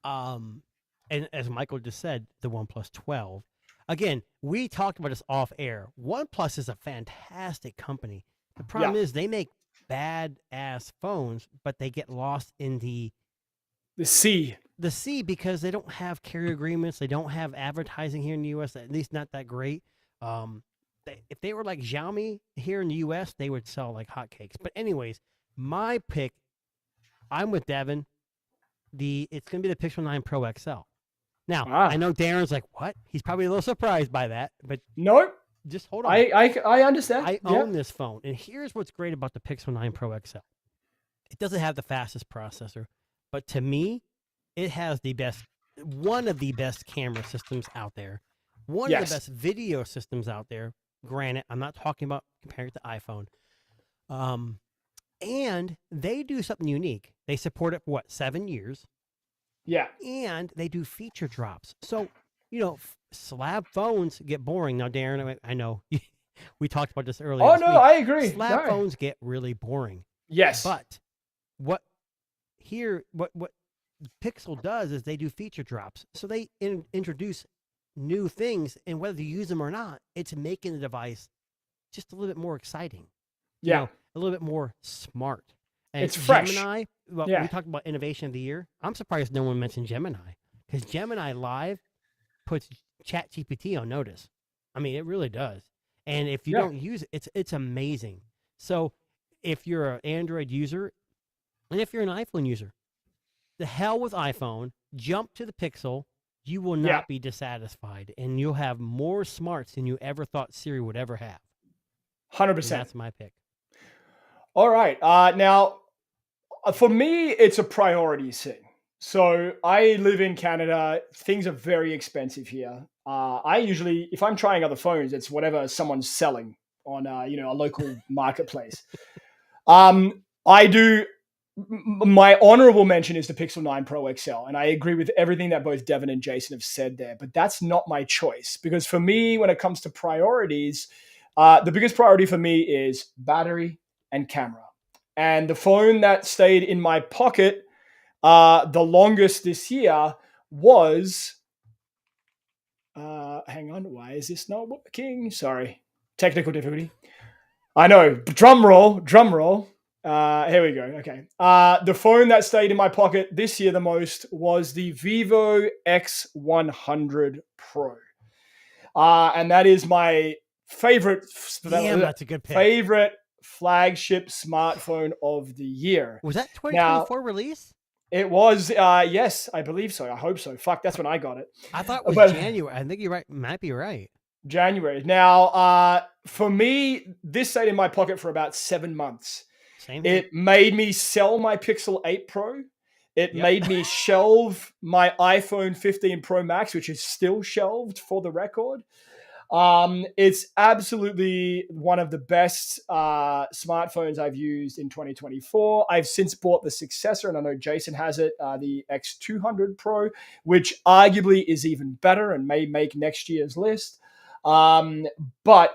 And as Michael just said, the OnePlus 12. Again, we talked about this off air. OnePlus is a fantastic company. The problem is they make bad ass phones, but they get lost in the sea because they don't have carrier agreements. They don't have advertising here in the U.S. At least not that great. If they were like Xiaomi here in the U.S., they would sell like hotcakes. But anyways, my pick, I'm with Devin. It's going to be the Pixel 9 Pro XL. Now, I know Darren's like, what? He's probably a little surprised by that, but no, just hold on. I understand. I own this phone, and here's what's great about the Pixel 9 Pro XL. It doesn't have the fastest processor, but to me, it has one of the best camera systems out there, one of the best video systems out there. Granted, I'm not talking about comparing it to iPhone. And they do something unique. They support it for 7 years? Yeah. And they do feature drops. So, slab phones get boring. Now, Darren, I know we talked about this earlier. Oh, no, I agree. Slab phones get really boring. Yes. But what Pixel does is they do feature drops. So they introduce new things, and whether you use them or not, it's making the device just a little bit more exciting. Yeah. A little bit more smart. And it's fresh. Gemini, we talked about innovation of the year. I'm surprised no one mentioned Gemini, because Gemini Live puts ChatGPT on notice. I mean, it really does. And if you don't use it, it's amazing. So if you're an Android user, and if you're an iPhone user, the hell with iPhone, jump to the Pixel. You will Yeah, not be dissatisfied, and you'll have more smarts than you ever thought Siri would ever have. And 100%. that's my pick. All right. Now, for me, it's a priorities thing. So I live in Canada. Things are very expensive here. I usually, if I'm trying other phones, it's whatever someone's selling on, a local marketplace. I do. My honorable mention is the Pixel 9 Pro XL, and I agree with everything that both Devin and Jason have said there. But that's not my choice because for me, when it comes to priorities, the biggest priority for me is battery and camera. And the phone that stayed in my pocket the longest this year was. Hang on, why is this not working? Sorry, technical difficulty. I know. Drum roll, drum roll. Here we go. Okay. The phone that stayed in my pocket this year the most was the Vivo X100 Pro. And that is my favorite, Damn, that's a good pick. favorite flagship smartphone of the year. Was that Now, 2024 release? it was, yes, I believe so. I hope so. Fuck, that's when I got it. I thought it was But January. I think you're right. Might be right. January. Now, for me, this stayed in my pocket for about 7 months. Same here. It made me sell my Pixel 8 Pro. It Yep. made me shelve my iPhone 15 Pro Max, which is still shelved for the record. It's absolutely one of the best smartphones I've used in 2024. I've since bought the successor, and I know Jason has it, the X200 Pro, which arguably is even better and may make next year's list. But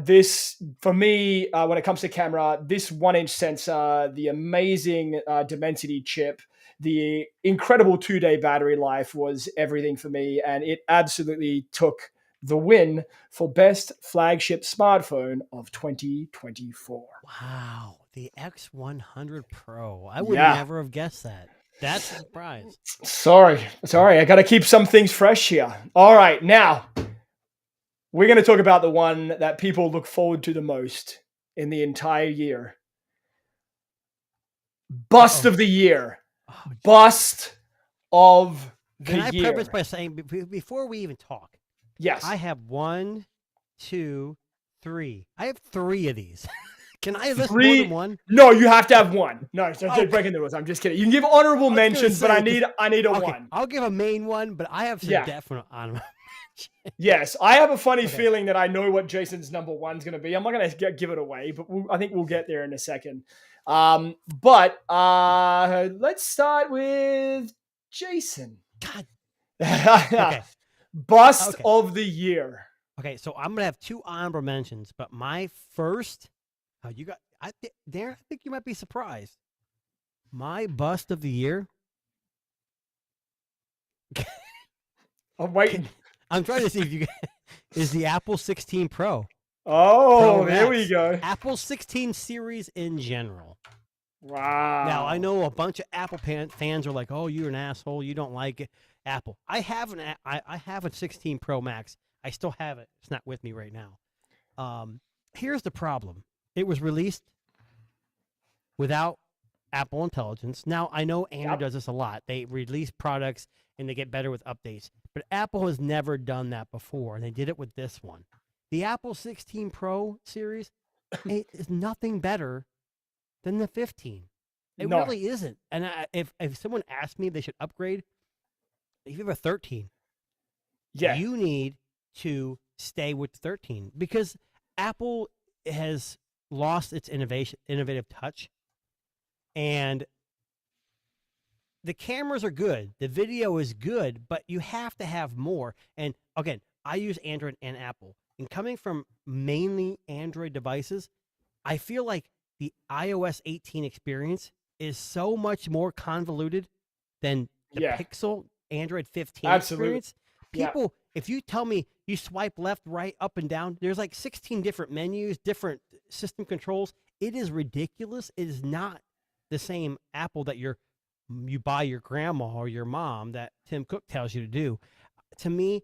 this, for me, when it comes to camera, this 1-inch sensor, the amazing Dimensity chip, the incredible 2-day battery life was everything for me. And it absolutely took the win for best flagship smartphone of 2024. Wow. The X100 Pro. I would Yeah. never have guessed that. That's a surprise. Sorry. I got to keep some things fresh here. All right. Now, we're going to talk about the one that people look forward to the most in the entire year. Bust of the year. Oh, Bust of the can I year. preface by saying, before we even talk, Yes. I have 1, 2, 3. I have 3 of these. Can I list more than one? No, you have to have one. No, so Okay. breaking the rules. I'm just kidding. You can give honorable mentions, but I need a Okay, one. I'll give a main one, but I have some Yeah. definite honorable. Yes, I have a funny Okay. feeling that I know what Jason's number one's going to be. I'm not going to give it away, but I think we'll get there in a second. But let's start with Jason. God. Okay. Bust Okay. of the year. Okay, so I'm gonna have 2 honorable mentions, but my first, Darren, I think you might be surprised. My bust of the year. I'm waiting. I'm trying to see if you is the Apple 16 Pro. Oh, Pro there we Max. go. Apple 16 series in general. Wow. Now I know a bunch of Apple fans are like, "Oh, you're an asshole. You don't like it." Apple. I have a 16 Pro Max. I still have it. It's not with me right now. Here's the problem. It was released without Apple Intelligence. Now I know Android does this a lot. They release products and they get better with updates. But Apple has never done that before, and they did it with this one. The Apple 16 Pro series is nothing better than the 15. It No. really isn't. And if someone asked me if they should upgrade, if you have a 13, Yeah. you need to stay with 13 because Apple has lost its innovative touch, and the cameras are good, the video is good, but you have to have more. And again, I use Android and Apple, and coming from mainly Android devices, I feel like the iOS 18 experience is so much more convoluted than the Yeah. Pixel Android 15 Absolutely. experience. Yeah. People, if you tell me you swipe left, right, up, and down, there's like 16 different menus, different system controls. It is ridiculous. It is not the same Apple that you buy your grandma or your mom that Tim Cook tells you to do. To me,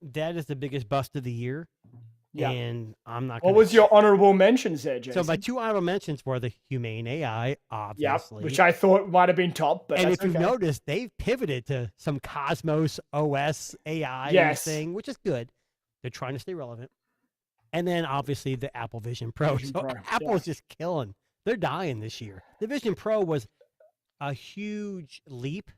that is the biggest bust of the year. Yeah. and I'm not What gonna. was your honorable mentions there, So my Jason? 2 honorable mentions were the Humane AI, Yep, obviously. which I thought might have been top, but And that's if you've okay. noticed, they've pivoted to some Cosmos OS AI Yes. thing, which is good. They're trying to stay relevant. And then obviously the Apple Vision Pro. Vision So Pro, Apple's just killing. They're dying this year. The Vision Pro was a huge leap,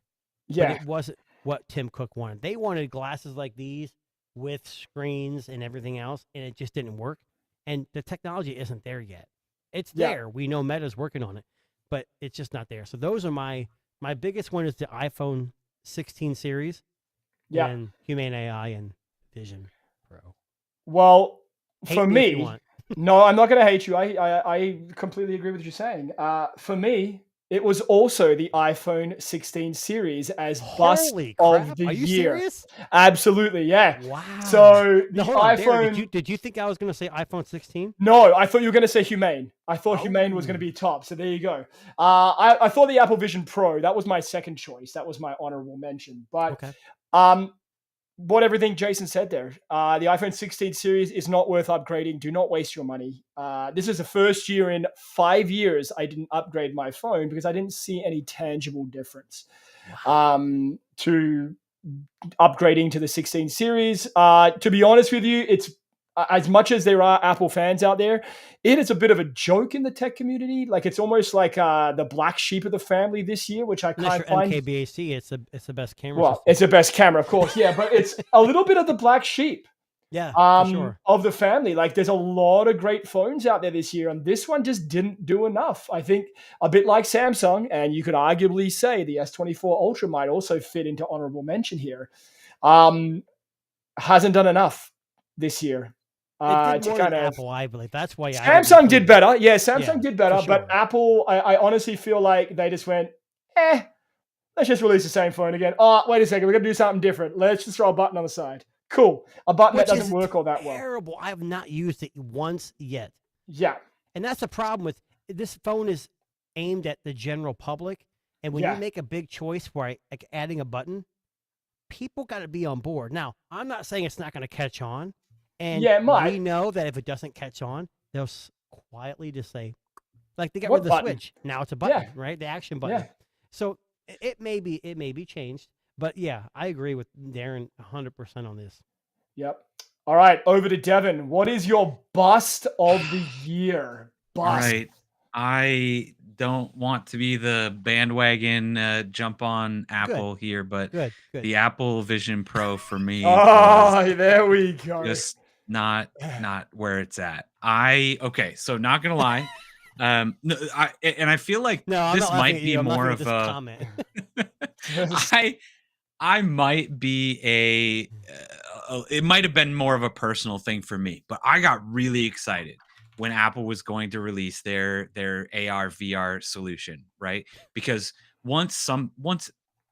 but Yeah, it wasn't what Tim Cook wanted. They wanted glasses like these with screens and everything else, and it just didn't work. And the technology isn't there yet. It's Yeah. there. We know Meta's working on it, but it's just not there. So those are my biggest one is the iPhone 16 series, yeah. and Humane AI and Vision Pro. Well, Hate for me if you me, want. no, I'm not going to hate you. I completely agree with what you're saying. For me, it was also the iPhone 16 series as bust Holy of crap! the Are you year. serious? Absolutely, yeah. Wow. So the Now, hold on, Barry, iPhone. did you think I was going to say iPhone 16? No, I thought you were going to say Humane. I thought Humane was going to Oh. be top. So there you go. I thought the Apple Vision Pro. That was my second choice. That was my honorable mention. But Okay. what everything Jason said there. The iPhone 16 series is not worth upgrading. Do not waste your money. This is the first year in 5 years I didn't upgrade my phone because I didn't see any tangible difference to upgrading to the 16 series. To be honest with you, it's as much as there are Apple fans out there, it is a bit of a joke in the tech community. Like it's almost like the black sheep of the family this year, which I Unless kind you're of find. MKBHD, it's the best camera Well, system. it's the best camera, of course, yeah, but it's a little bit of the black sheep Yeah, for sure. of the family. Like there's a lot of great phones out there this year, and this one just didn't do enough. I think a bit like Samsung, and you could arguably say the S24 Ultra might also fit into honorable mention here. Hasn't done enough this year. It did To more kind than of Apple, I believe. That's why I didn't Samsung did include it. better. Yeah, Samsung Yeah, did better, for but sure. Apple, I honestly feel like they just went, let's just release the same phone again. Oh, wait a second, we're gonna do something different. Let's just throw a button on the side. Cool. A button Which that is doesn't work all that well. terrible. I have not used it once yet. Yeah. And that's the problem with this phone is aimed at the general public. And when Yeah. you make a big choice for like adding a button, people got to be on board. Now, I'm not saying it's not going to catch on. And Yeah, it might. we know that if it doesn't catch on, they'll quietly just say, like they got What rid of the button? switch. Now it's a button, Yeah. right? The action button. Yeah. So it may be changed. But yeah, I agree with Darren 100% on this. Yep. All right, over to Devin. What is your bust of the year? All Bust. right. I don't want to be the bandwagon jump on Apple here, but Good. the Apple Vision Pro for me Oh, was there we go. just not where it's at. Okay, so not gonna lie. No, I feel like No, I'm this not laughing might at be you. I'm more laughing of at this a comment. I might be it might have been more of a personal thing for me, but I got really excited when Apple was going to release their AR VR solution, right? Because once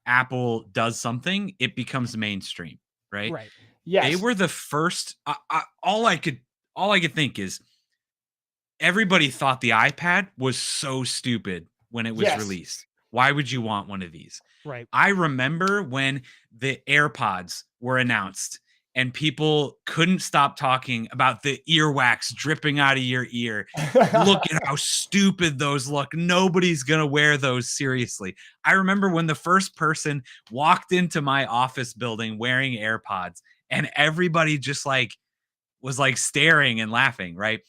Apple does something, it becomes mainstream, right? Right. Yes. They were the first. All I could think is everybody thought the iPad was so stupid when it was Yes. released. Why would you want one of these? Right. I remember when the AirPods were announced and people couldn't stop talking about the earwax dripping out of your ear. Look at how stupid those look. Nobody's going to wear those seriously. I remember when the first person walked into my office building wearing AirPods and everybody just was staring and laughing, right?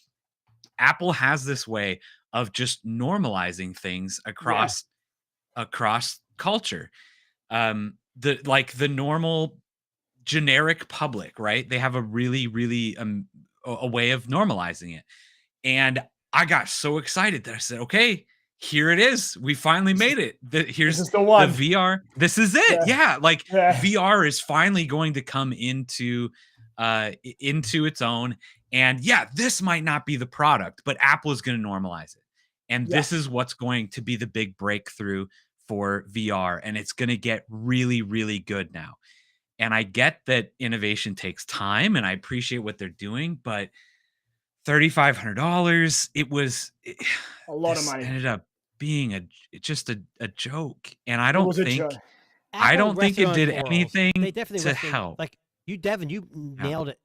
Apple has this way of just normalizing things across culture. The normal generic public, right? They have a really a way of normalizing it. And I got so excited that I said, okay, here it is. We finally made it. Here's This is the one. the VR. This is it. Yeah. Yeah. VR is finally going to come into its own. And yeah, this might not be the product, but Apple is going to normalize it. And this is what's going to be the big breakthrough for VR. And it's going to get really, really good now. And I get that innovation takes time and I appreciate what they're doing, but $3,500, it was a lot of money. Ended up being just a joke. And I don't think it did anything they definitely to help. Like you, Devin, you nailed it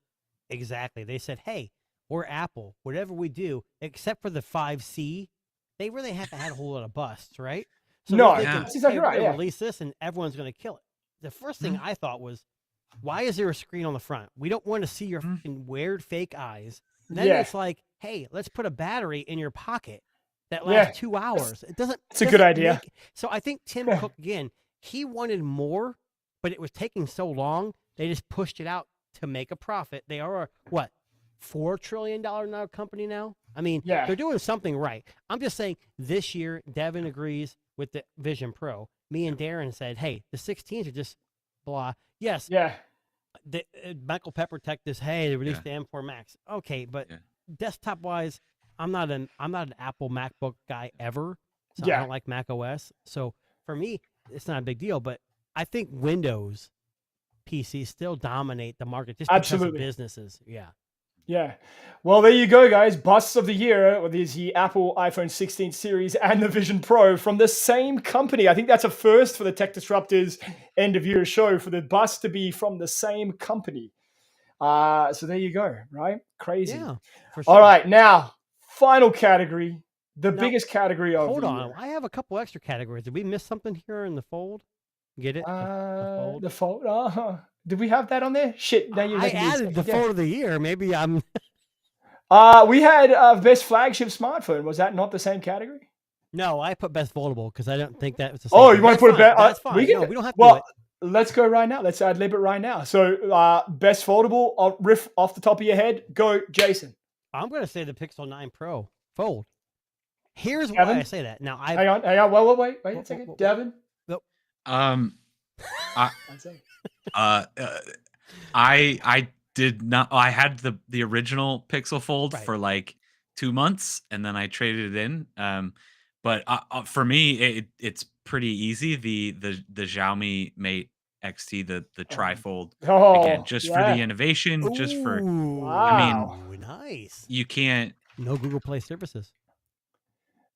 exactly. They said, hey, or Apple, whatever we do, except for the 5C, they really haven't had a whole lot of busts, right? So No, we're thinking, that's exactly hey, right, we're gonna yeah. release this and everyone's gonna kill it. The first thing I thought was, why is there a screen on the front? We don't want to see your fucking weird fake eyes. Then Yeah. it's like, hey, let's put a battery in your pocket that Yeah. lasts 2 hours. It doesn't. It's a good idea. So I think Tim Yeah. Cook again, he wanted more, but it was taking so long. They just pushed it out to make a profit. They are what, $4 trillion now company now. I mean, Yeah. they're doing something right. I'm just saying this year, Devin agrees with the Vision Pro. Me and Darren said, hey, the 16s are just blah. Yes, Yeah. Michael Pepper tech this. Hey, they released the M4 Max. Okay, but desktop wise, I'm not an Apple MacBook guy ever. So I don't like Mac OS. So for me, it's not a big deal. But I think Windows PCs still dominate the market just because of businesses. Yeah. Yeah. Well, there you go, guys. Busts of the year. Well, there's the Apple iPhone 16 series and the Vision Pro from the same company. I think that's a first for the Tech Disruptors end of year show for the bust to be from the same company. So there you go, right? Crazy. Yeah, for sure. All right. Now, final category, the biggest category of hold the on. year. I have a couple extra categories. Did we miss something here in the fold? Get it? The fold. Did we have that on there? Shit. Now you're I making me added the second guess. fold of the year. Maybe I'm. We had best flagship smartphone. Was that not the same category? No, I put best foldable because I don't think that was the same. Oh, thing. you want to That's put a bet? fine. That's fine. We can, No, we don't have to well, do it. let's go right now. Let's ad lib it right now. So, best foldable. I'll riff off the top of your head. Go, Jason. I'm going to say the Pixel 9 Pro fold. Here's Devin? why I say that. Now, Hang on. Wait a second. Devin. I did not. I had the original Pixel Fold Right. for like 2 months, and then I traded it in. But for me, it's pretty easy. The Xiaomi Mate XT, the trifold, again, just for the innovation, just for. Wow. I mean, nice. you can't. No Google Play services.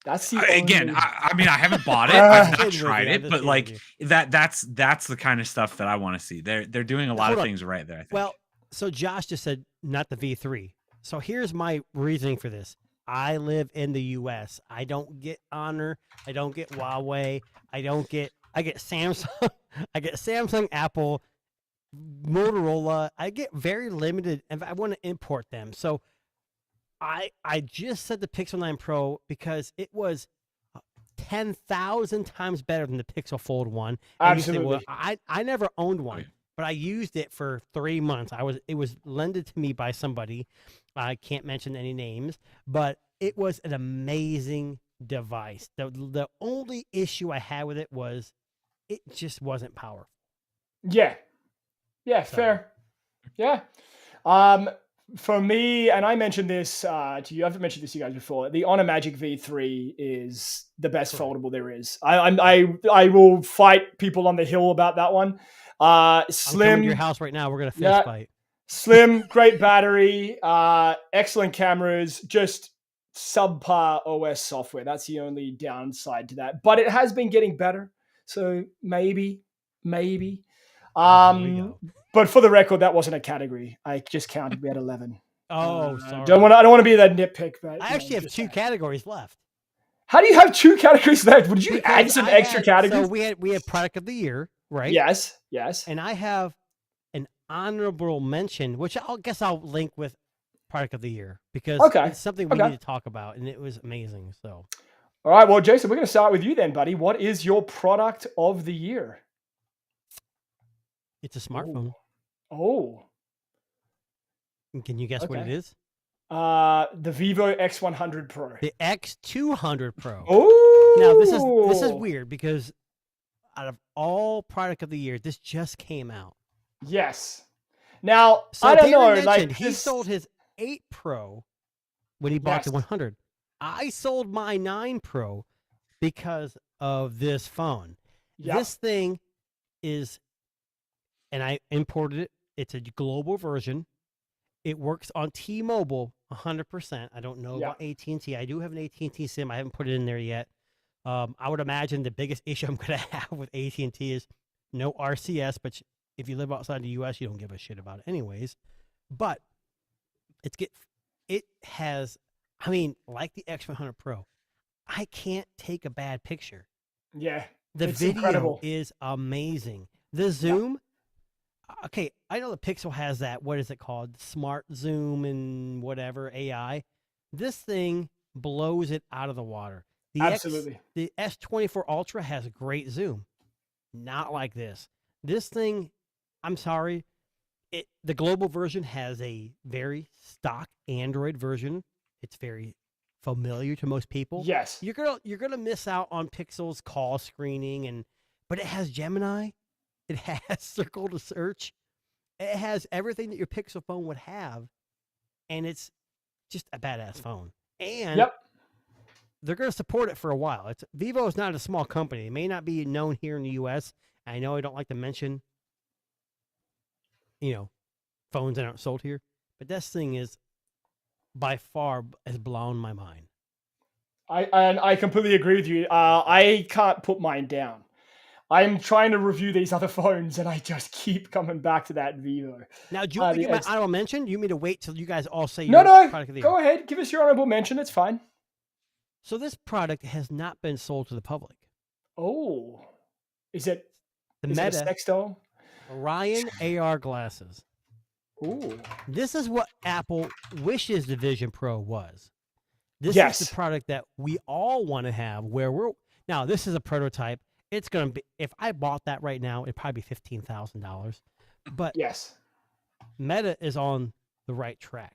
That's the Again, only... I mean, I haven't bought it. I've not kidding with tried you. I'm it, just but kidding like with you. that's the kind of stuff that I want to see. They're doing a lot Hold of on. things right there. I think. Well, so Josh just said not the V3. So here's my reasoning for this. I live in the U.S. I don't get Honor. I don't get Huawei. I get Samsung. I get Samsung, Apple, Motorola. I get very limited, and I want to import them. So I just said the Pixel 9 Pro because it was 10,000 times better than the Pixel Fold 1. And you say, Absolutely. well, I never owned one, but I used it for 3 months. It was lended to me by somebody. I can't mention any names, but it was an amazing device. The only issue I had with it was it just wasn't powerful. Yeah. Yeah, fair. Yeah. For me, and I mentioned this to you, I've mentioned this to you guys before, the Honor Magic V3 is the best foldable there is. I will fight people on the hill about that one. Slim. I'm coming to your house right now. We're going to fist fight. Slim, great battery, excellent cameras, just subpar OS software. That's the only downside to that. But it has been getting better. So maybe. But for the record, that wasn't a category. I just counted. We had 11. Oh, sorry. I don't want to be that nitpick, but I actually have 2 categories left. How do you have 2 categories left? Would you add some extra categories? So we had product of the year, right? Yes. And I have an honorable mention, which I'll link with product of the year because it's something we need to talk about, and it was amazing. So, all right. Well, Jason, we're going to start with you then, buddy. What is your product of the year? It's a smartphone. Oh. And can you guess what it is? The Vivo X100 Pro. The X200 Pro. Oh. Now this is weird because out of all product of the year, this just came out. Yes. Now, so I don't know. Like he sold his 8 Pro when he bought the 100. I sold my 9 Pro because of this phone. Yep. This thing is, and I imported it. It's a global version. It works on T-Mobile 100%. I don't know about AT&T. I do have an AT&T SIM. I haven't put it in there yet. I would imagine the biggest issue I'm going to have with AT&T is no RCS, but if you live outside the U.S., you don't give a shit about it anyways. But it has, I mean, like the X100 Pro, I can't take a bad picture. Yeah, The it's video incredible. is amazing. The zoom, okay, I know the Pixel has that, what is it called? Smart zoom and whatever AI. This thing blows it out of the water. Absolutely. The S24 Ultra has a great zoom. Not like this. This thing, I'm sorry, the global version has a very stock Android version. It's very familiar to most people. Yes. You're gonna miss out on Pixel's call screening, but it has Gemini, it has Circle to Search, it has everything that your Pixel phone would have, and it's just a badass phone. And Yep. they're going to support it for a while. Vivo is not a small company. It may not be known here in the U.S. I know I don't like to mention, phones that aren't sold here, but this thing is by far has blown my mind. I completely agree with you. I can't put mine down. I'm trying to review these other phones, and I just keep coming back to that Vivo. Now, do you want me to get my honorable mention? Do you want me to wait till you guys all say your product of the year? Go ahead. Give us your honorable mention. It's fine. So this product has not been sold to the public. Oh, is it the Meta it a sex doll? Orion AR glasses. Ooh. This is what Apple wishes the Vision Pro was. This is the product that we all want to have. Now, this is a prototype. It's going to be, if I bought that right now, it'd probably be $15,000. But yes, Meta is on the right track.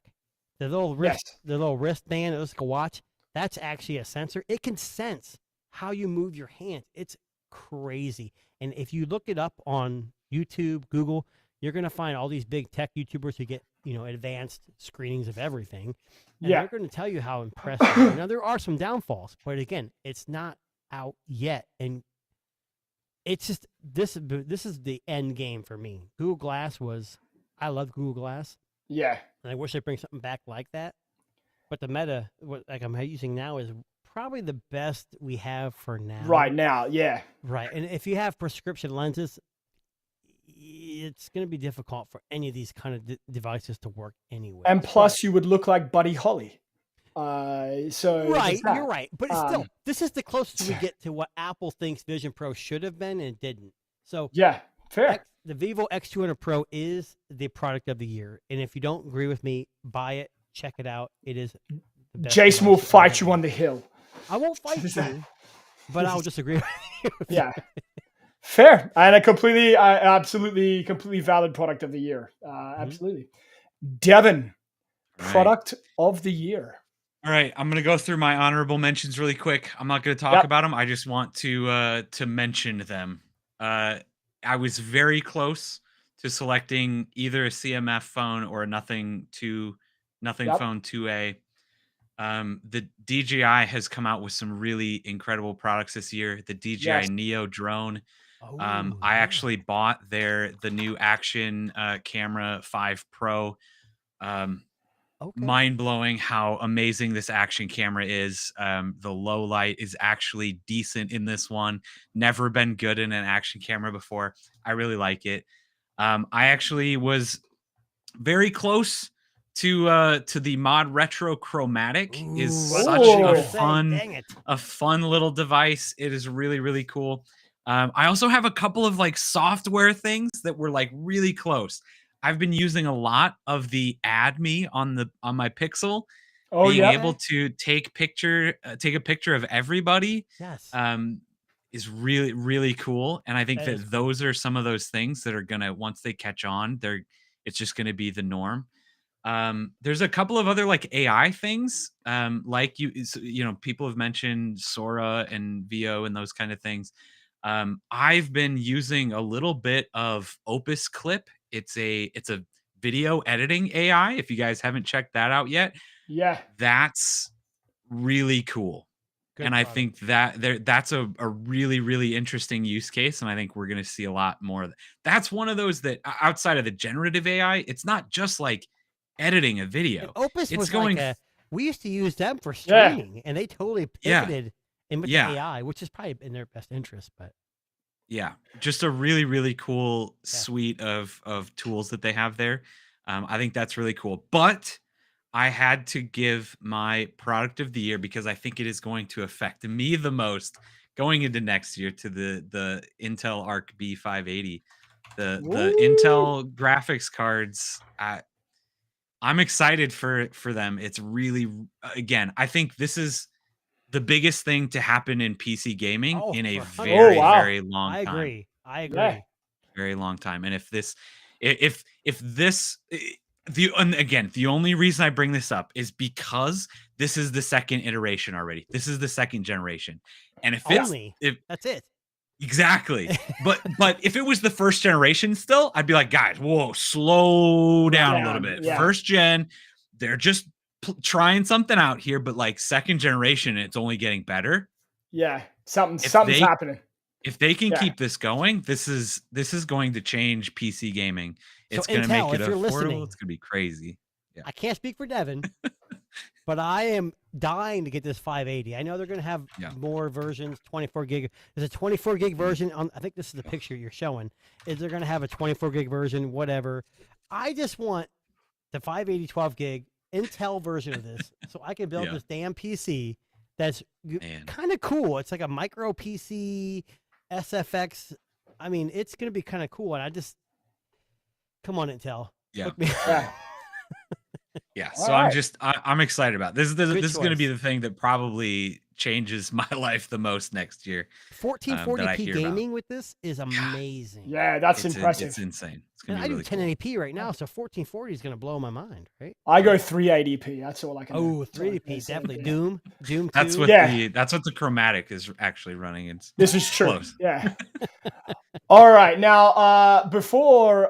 The little wristband, it's like a watch. That's actually a sensor. It can sense how you move your hands. It's crazy. And if you look it up on YouTube, Google, you're going to find all these big tech YouTubers who get, advanced screenings of everything. And they're going to tell you how impressive. Now, there are some downfalls, but again, it's not out yet. And it's just, this is the end game for me. Google Glass I love Google Glass. Yeah. And I wish they'd bring something back like that. But the Meta, like I'm using now, is probably the best we have for now. Right now, yeah. Right. And if you have prescription lenses, it's going to be difficult for any of these kind of devices to work anyway. And plus, you would look like Buddy Holly. Right, you're right. But it's still, this is the closest we get to what Apple thinks Vision Pro should have been and didn't. So yeah, fair. The Vivo X200 Pro is the product of the year. And if you don't agree with me, buy it. Check it out. It is the best. Jason will fight you on the hill. I won't fight you, but I'll disagree with you. Yeah. Fair. And absolutely, completely valid product of the year. Absolutely. Devin, product of the year. All right, I'm going to go through my honorable mentions really quick. I'm not going to talk about them. I just want to mention them. I was very close to selecting either a CMF phone or a Nothing Phone 2A. The DJI has come out with some really incredible products this year. The DJI Neo drone. I actually bought the new Action Camera 5 Pro. Mind-blowing how amazing this action camera is. The low light is actually decent in this one. Never been good in an action camera before. I really like it. I actually was very close to the Mod Retro Chromatic. Is such a fun little device. It is really, really cool. I also have a couple of like software things that were like really close. I've been using a lot of the Add Me on my Pixel, being able to take a picture of everybody. Yes. Is really, really cool. And I think that those are some of those things that are gonna, once they catch on, it's just gonna be the norm. There's a couple of other like AI things, like people have mentioned Sora and VO and those kind of things. I've been using a little bit of Opus Clip. It's a video editing AI. If you guys haven't checked that out yet, that's really cool. Good and product. I think that's a really, really interesting use case. And I think we're going to see a lot more of that. That's one of those that outside of the generative AI, it's not just like editing a video. And Opus was going. We used to use them for streaming, and they totally pivoted into AI, which is probably in their best interest. But just a really, really cool suite of tools that they have there. I think that's really cool. But I had to give my product of the year, because I think it is going to affect me the most going into next year, to the Intel Arc B580. The Woo! Intel graphics cards. I'm excited for them. It's really, again, I think this is the biggest thing to happen in PC gaming Oh, in a for Oh, very, 100%. wow. very long I time. agree. I Yeah. agree. Very long time. And if this, if this, and again, the only reason I bring this up is because this is the second iteration already. This is the second generation. And if it's, Only. if That's it. exactly, but if it was the first generation still, I'd be like, guys, whoa, slow down a little bit. Yeah. First gen, they're just trying something out here, but like second generation, it's only getting better. Yeah. Something's happening. If they can Yeah. keep this going, this is going to change PC gaming. So It's going to make Intel, it if you're affordable. listening, It's going to be crazy. Yeah. I can't speak for Devin, but I am dying to get this 580. I know they're going to have more versions, 24 gig. There's a 24 gig version on, I think this is the picture you're showing. Is they're going to have a 24 gig version, whatever. I just want the 580 12 gig Intel version of this so I can build this damn PC that's kind of cool. It's like a micro PC SFX. I mean, it's going to be kind of cool. And I just, come on, Intel. Yeah. Yeah. All So right. I'm excited about this. This is going to be choice. the thing that probably changes my life the most next year. 1440p gaming with this is amazing. Yeah, that's impressive. It's insane. It's And gonna I be do really 1080p right now, so 1440 is going to blow my mind, right? I go 380p. That's all I can do. Oh, 380p, definitely. Doom 2. That's what that's what the chromatic is actually running. It's This is true. close. Yeah. All right. Now, before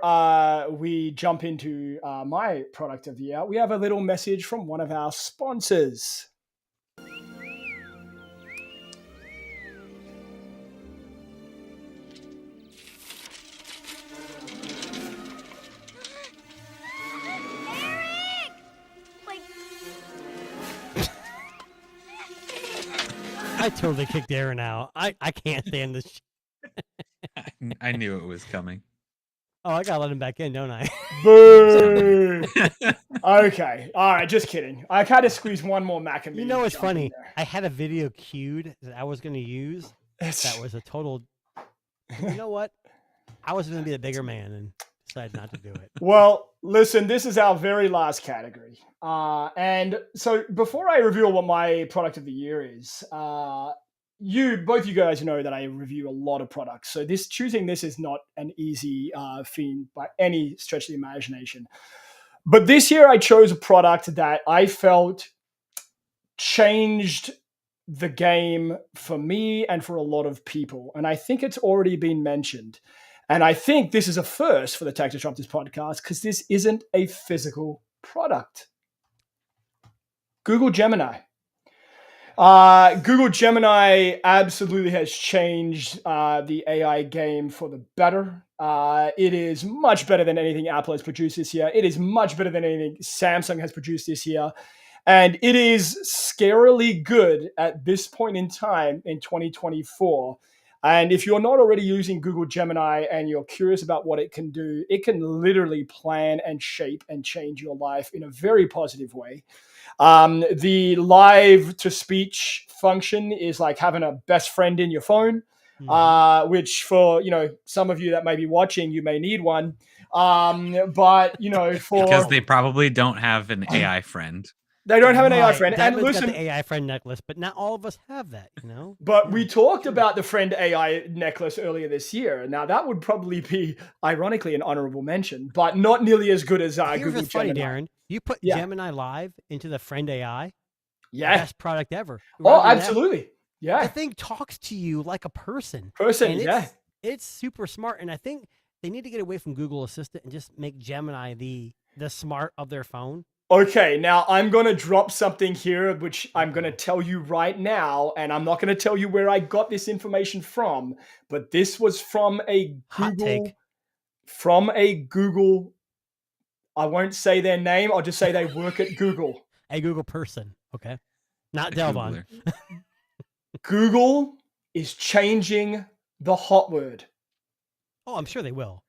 we jump into my product of the year, we have a little message from one of our sponsors. I totally kicked Aaron out. I can't stand this. I knew it was coming. Oh, I gotta let him back in, don't I? Boo! Okay. All right. Just kidding. I had to squeeze one more Mac and You know what's funny? I had a video queued that I was going to use. That was a total. You know what? I was going to be the bigger man and decided not to do it. Well, listen, this is our very last category. And so before I reveal what my product of the year is, both you guys know that I review a lot of products. So choosing this is not an easy feat by any stretch of the imagination. But this year I chose a product that I felt changed the game for me and for a lot of people. And I think it's already been mentioned. And I think this is a first for the Tech Disruptors podcast because this isn't a physical product. Google Gemini. Google Gemini absolutely has changed the AI game for the better. It is much better than anything Apple has produced this year. It is much better than anything Samsung has produced this year. And it is scarily good at this point in time in 2024. And if you're not already using Google Gemini and you're curious about what it can do, it can literally plan and shape and change your life in a very positive way. The live to speech function is like having a best friend in your phone, which for, some of you that may be watching, you may need one. But, because they probably don't have an AI friend. They don't have an AI friend. And listen, got the AI friend necklace, but not all of us have that, But we talked about the friend AI necklace earlier this year. Now that would probably be, ironically, an honorable mention, but not nearly as good as Here's Google what's funny, Gemini. Darren. You put Gemini Live into the friend AI. Yeah. Best product ever. Oh, absolutely. Yeah. The thing talks to you like a person. And it's super smart. And I think they need to get away from Google Assistant and just make Gemini the smart of their phone. Okay, now I'm going to drop something here, which I'm going to tell you right now, and I'm not going to tell you where I got this information from, but this was from a Google, I won't say their name, I'll just say they work at Google. A Google person, okay? Not Delvon. Google is changing the hot word. Oh, I'm sure they will.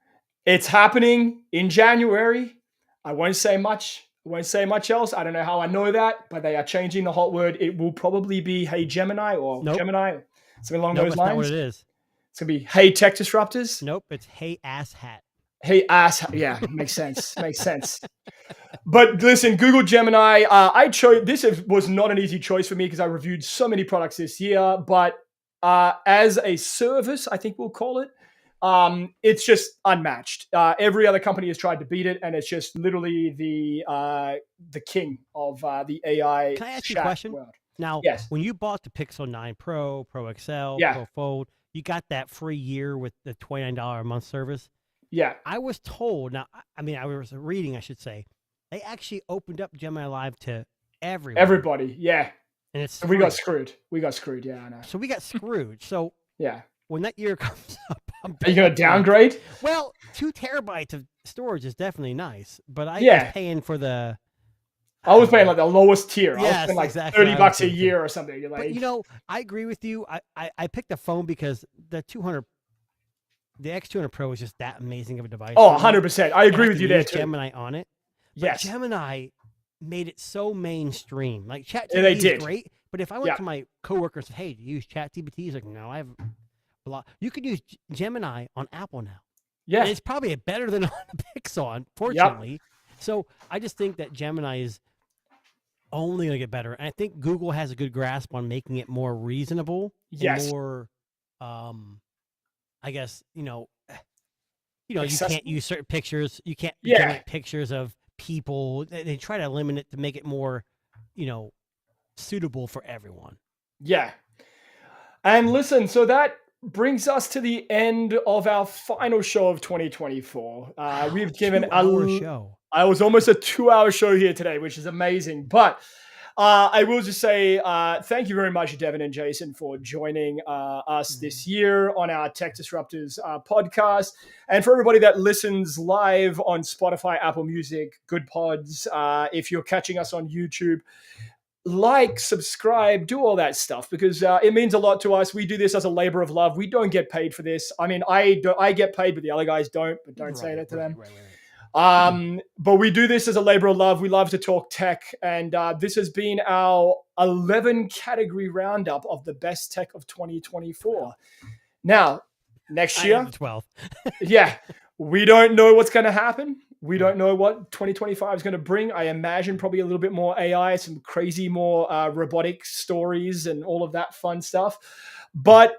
It's happening in January. I won't say much. won't say much else. I don't know how I know that, but they are changing the hot word. It will probably be Hey Gemini or Nope. Gemini, something along Nope, those that's lines. not what it is. It's gonna be Hey Tech Disruptors. Nope, it's Hey Ass Hat. Hey ass. Yeah, makes sense. Makes sense. But listen, Google Gemini. I chose this was not an easy choice for me because I reviewed so many products this year. But as a service, I think we'll call it. It's just unmatched. Every other company has tried to beat it, and it's just literally the king of the AI. Can I ask you a question? World. Now, Yes. when you bought the Pixel 9 Pro, Pro XL, Yeah. Pro Fold, you got that free year with the $29 a month service. Yeah. I was told, now, I mean, I was reading, I should say, they actually opened up Gemini Live to everyone. Everybody. Yeah. And it's And we got free. screwed. We got screwed. Yeah, I know. So we got screwed. So Yeah. when that year comes up, Are you going to downgrade? Well, 2 terabytes of storage is definitely nice, but I Yeah. was paying for the. I was paying like the lowest tier. I was Yes, paying like exactly. $30 a year or something. You're like, But you know, I agree with you. I picked the phone because the X200 Pro is just that amazing of a device. oh, for me, 100%. I and agree I with can you there use too. Gemini on it. But Yes. Gemini made it so mainstream. Like Yeah, ChatGPT they is did. great, but if I went Yeah. to my coworker and said, "Hey, do you use ChatGPT?" He's like, "No, I have a lot." You could use Gemini on Apple now. Yeah. And it's probably better than on the Pixel, unfortunately. So I just think that Gemini is only going to get better. And I think Google has a good grasp on making it more reasonable Yes. and more, I guess, you Accessible. can't use certain pictures. You can't Yeah. generate pictures of people. They try to limit it to make it more, suitable for everyone. Yeah. And listen, so that brings us to the end of our final show of 2024. We've given 2-hour show. I was almost a 2-hour show here today, which is amazing. But I will just say thank you very much, Devin and Jason, for joining us this year on our Tech Disruptors podcast. And for everybody that listens live on Spotify, Apple Music, Good Pods, if you're catching us on YouTube, like, subscribe, do all that stuff because it means a lot to us. We do this as a labor of love. We don't get paid for this. I mean, I get paid, but the other guys don't. But don't say that to them. Right. But we do this as a labor of love. We love to talk tech, and this has been our 11 category roundup of the best tech of 2024. Now, next year, 12. yeah, we don't know what's going to happen. We don't know what 2025 is going to bring. I imagine probably a little bit more AI, some crazy more robotic stories and all of that fun stuff. But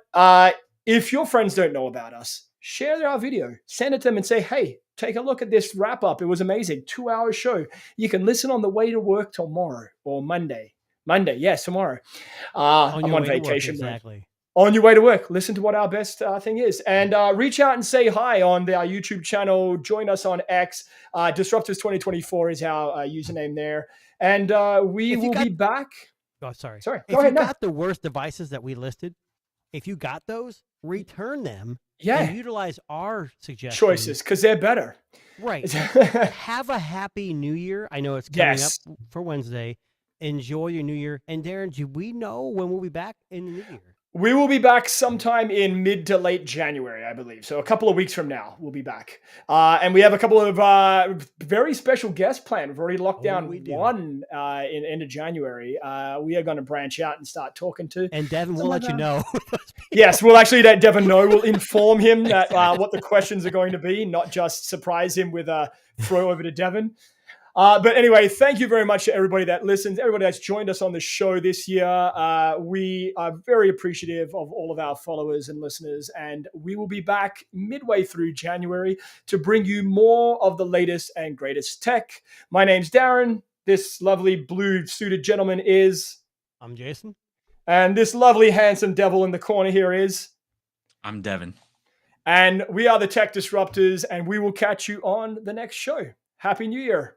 if your friends don't know about us, share our video, send it to them and say, hey, take a look at this wrap up. It was amazing. 2-hour show. You can listen on the way to work tomorrow or Monday. Yes, tomorrow. I'm on vacation. Exactly. On your way to work, listen to what our best thing is. And reach out and say hi on our YouTube channel. Join us on X. Disruptors 2024 is our username there. And we will be back. Oh, sorry. Sorry. If Go ahead. you got the worst devices that we listed, if you got those, return them. Yeah. And utilize our suggestions. Choices, because they're better. Right. Have a happy New Year. I know it's coming up for Wednesday. Enjoy your New Year. And Darren, do we know when we'll be back in the New Year? We will be back sometime in mid to late January, I believe. So a couple of weeks from now, we'll be back. And we have a couple of very special guests planned. We've already locked down one in end of January. We are going to branch out and start talking to. And Devin will let you know. Yes, we'll actually let Devin know. We'll inform him that what the questions are going to be, not just surprise him with a throw over to Devin. But anyway, thank you very much to everybody that listens, everybody that's joined us on the show this year. We are very appreciative of all of our followers and listeners, and we will be back midway through January to bring you more of the latest and greatest tech. My name's Darren. This lovely blue suited gentleman is... I'm Jason. And this lovely handsome devil in the corner here is... I'm Devin. And we are the Tech Disruptors, and we will catch you on the next show. Happy New Year.